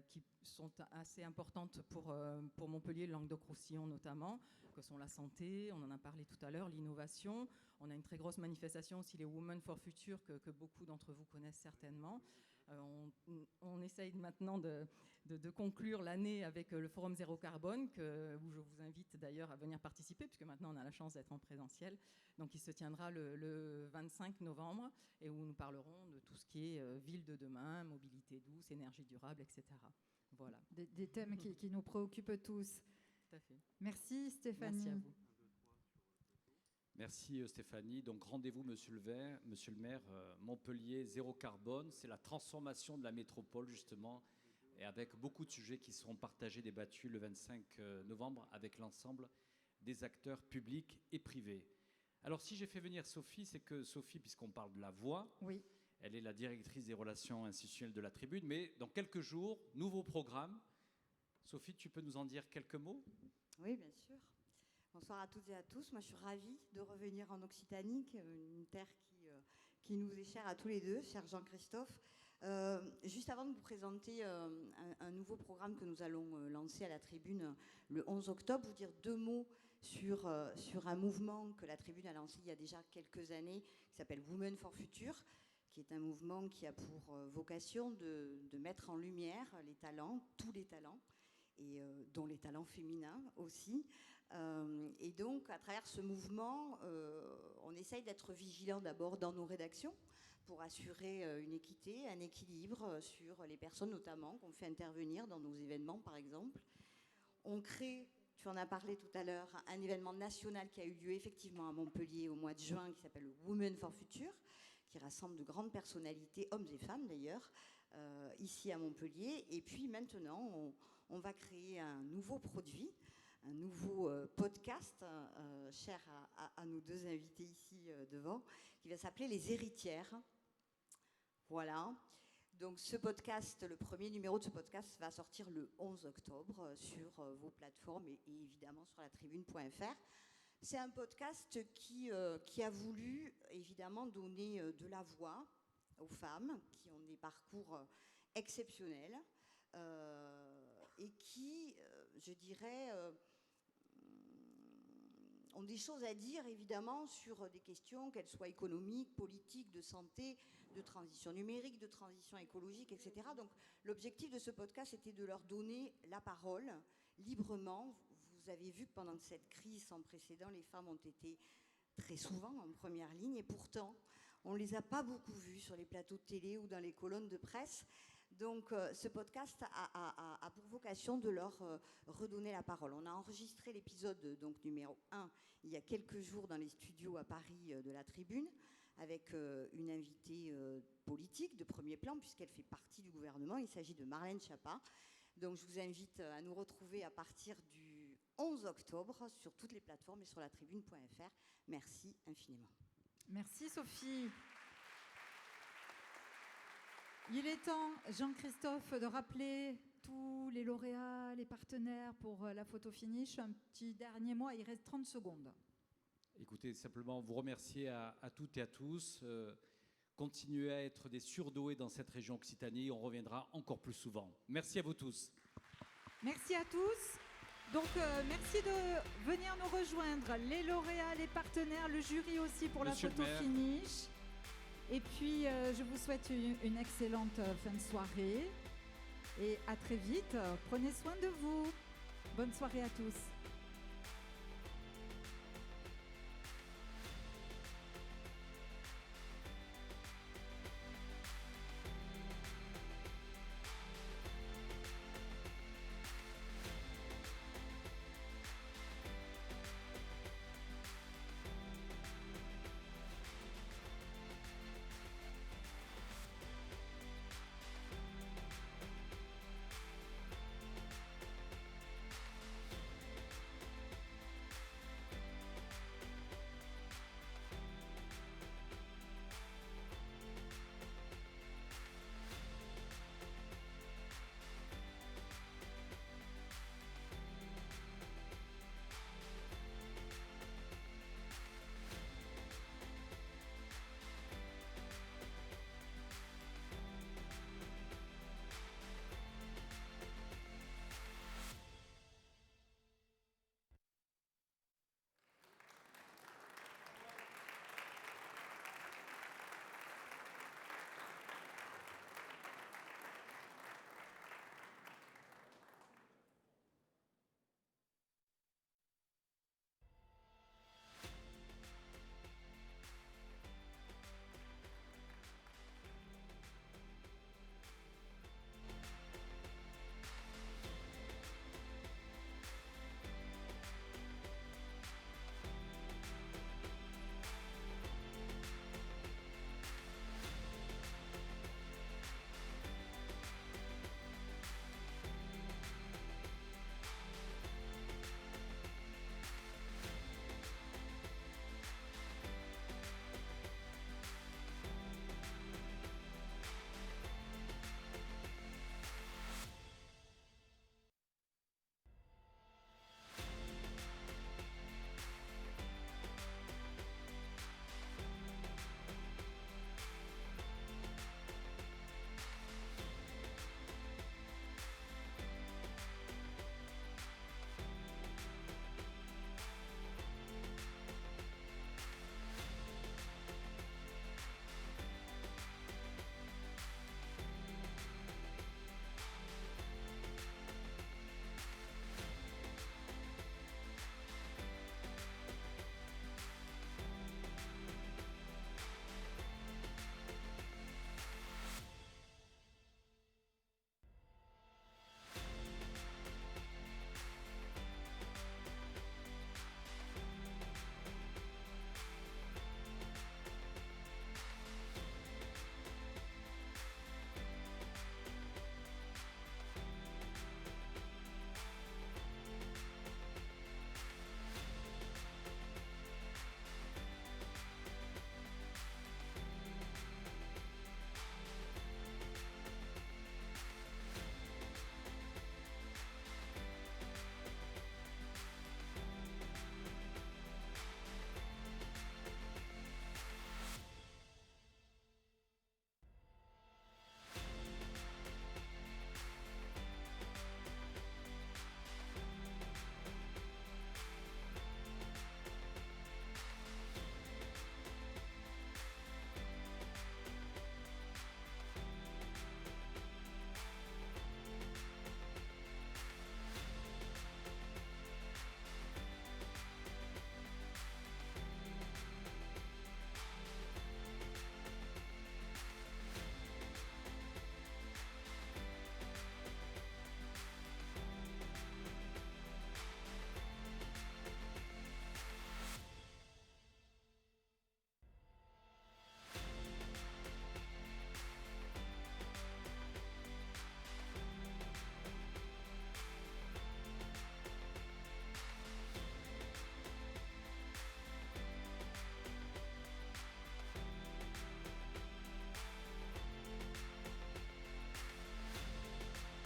qui sont assez importantes pour Montpellier, le Languedoc-Roussillon notamment, que sont la santé, on en a parlé tout à l'heure, l'innovation. On a une très grosse manifestation aussi, les Women for Future, que beaucoup d'entre vous connaissent certainement. On essaye maintenant de conclure l'année avec le Forum Zéro Carbone, où je vous invite d'ailleurs à venir participer, puisque maintenant on a la chance d'être en présentiel. Donc il se tiendra le 25 novembre, et où nous parlerons de tout ce qui est ville de demain, mobilité douce, énergie durable, etc. Voilà. Des thèmes qui nous préoccupent tous. Tout à fait. Merci Stéphanie. Merci à vous. Merci Stéphanie. Donc rendez-vous, monsieur le maire, Montpellier zéro carbone. C'est la transformation de la métropole justement, et avec beaucoup de sujets qui seront partagés, débattus le 25 novembre avec l'ensemble des acteurs publics et privés. Alors si j'ai fait venir Sophie, c'est que Sophie, puisqu'on parle de la voix, oui. Elle est la directrice des relations institutionnelles de la Tribune, mais dans quelques jours, nouveau programme. Sophie, tu peux nous en dire quelques mots ? Oui, bien sûr. Bonsoir à toutes et à tous. Moi, je suis ravie de revenir en Occitanie, une terre qui nous est chère à tous les deux, cher Jean-Christophe. Juste avant de vous présenter un nouveau programme que nous allons lancer à la Tribune le 11 octobre, vous dire deux mots sur un mouvement que la Tribune a lancé il y a déjà quelques années, qui s'appelle Women for Future, qui est un mouvement qui a pour vocation de mettre en lumière les talents, tous les talents, et dont les talents féminins aussi. Et donc, à travers ce mouvement, on essaye d'être vigilant d'abord dans nos rédactions pour assurer une équité, un équilibre sur les personnes notamment qu'on fait intervenir dans nos événements, par exemple. On crée, tu en as parlé tout à l'heure, un événement national qui a eu lieu effectivement à Montpellier au mois de juin, qui s'appelle Women for Future, qui rassemble de grandes personnalités, hommes et femmes d'ailleurs, ici à Montpellier. Et puis maintenant, on va créer un nouveau produit, un nouveau podcast, cher à nos deux invités ici devant, qui va s'appeler Les Héritières. Voilà. Donc ce podcast, le premier numéro de ce podcast va sortir le 11 octobre sur vos plateformes et évidemment sur la tribune.fr. C'est un podcast qui a voulu évidemment donner de la voix aux femmes qui ont des parcours exceptionnels et qui, je dirais, ont des choses à dire évidemment sur des questions, qu'elles soient économiques, politiques, de santé, de transition numérique, de transition écologique, etc. Donc l'objectif de ce podcast était de leur donner la parole librement. Vous avez vu que pendant cette crise sans précédent, les femmes ont été très souvent en première ligne et pourtant, on ne les a pas beaucoup vues sur les plateaux de télé ou dans les colonnes de presse. Donc ce podcast a pour vocation de leur redonner la parole. On a enregistré l'épisode donc numéro 1 il y a quelques jours dans les studios à Paris de la Tribune. avec une invitée politique de premier plan, puisqu'elle fait partie du gouvernement. Il s'agit de Marlène Schiappa. Donc je vous invite à nous retrouver à partir du 11 octobre sur toutes les plateformes et sur latribune.fr. Merci infiniment. Merci Sophie. Il est temps, Jean-Christophe, de rappeler tous les lauréats, les partenaires pour la photo finish. Un petit dernier mot, il reste 30 secondes. Écoutez, simplement vous remercier à toutes et à tous. Continuez à être des surdoués dans cette région Occitanie. On reviendra encore plus souvent. Merci à vous tous. Merci à tous. Donc, merci de venir nous rejoindre, les lauréats, les partenaires, le jury aussi pour Monsieur la photo finish. Et puis, je vous souhaite une excellente fin de soirée. Et à très vite. Prenez soin de vous. Bonne soirée à tous.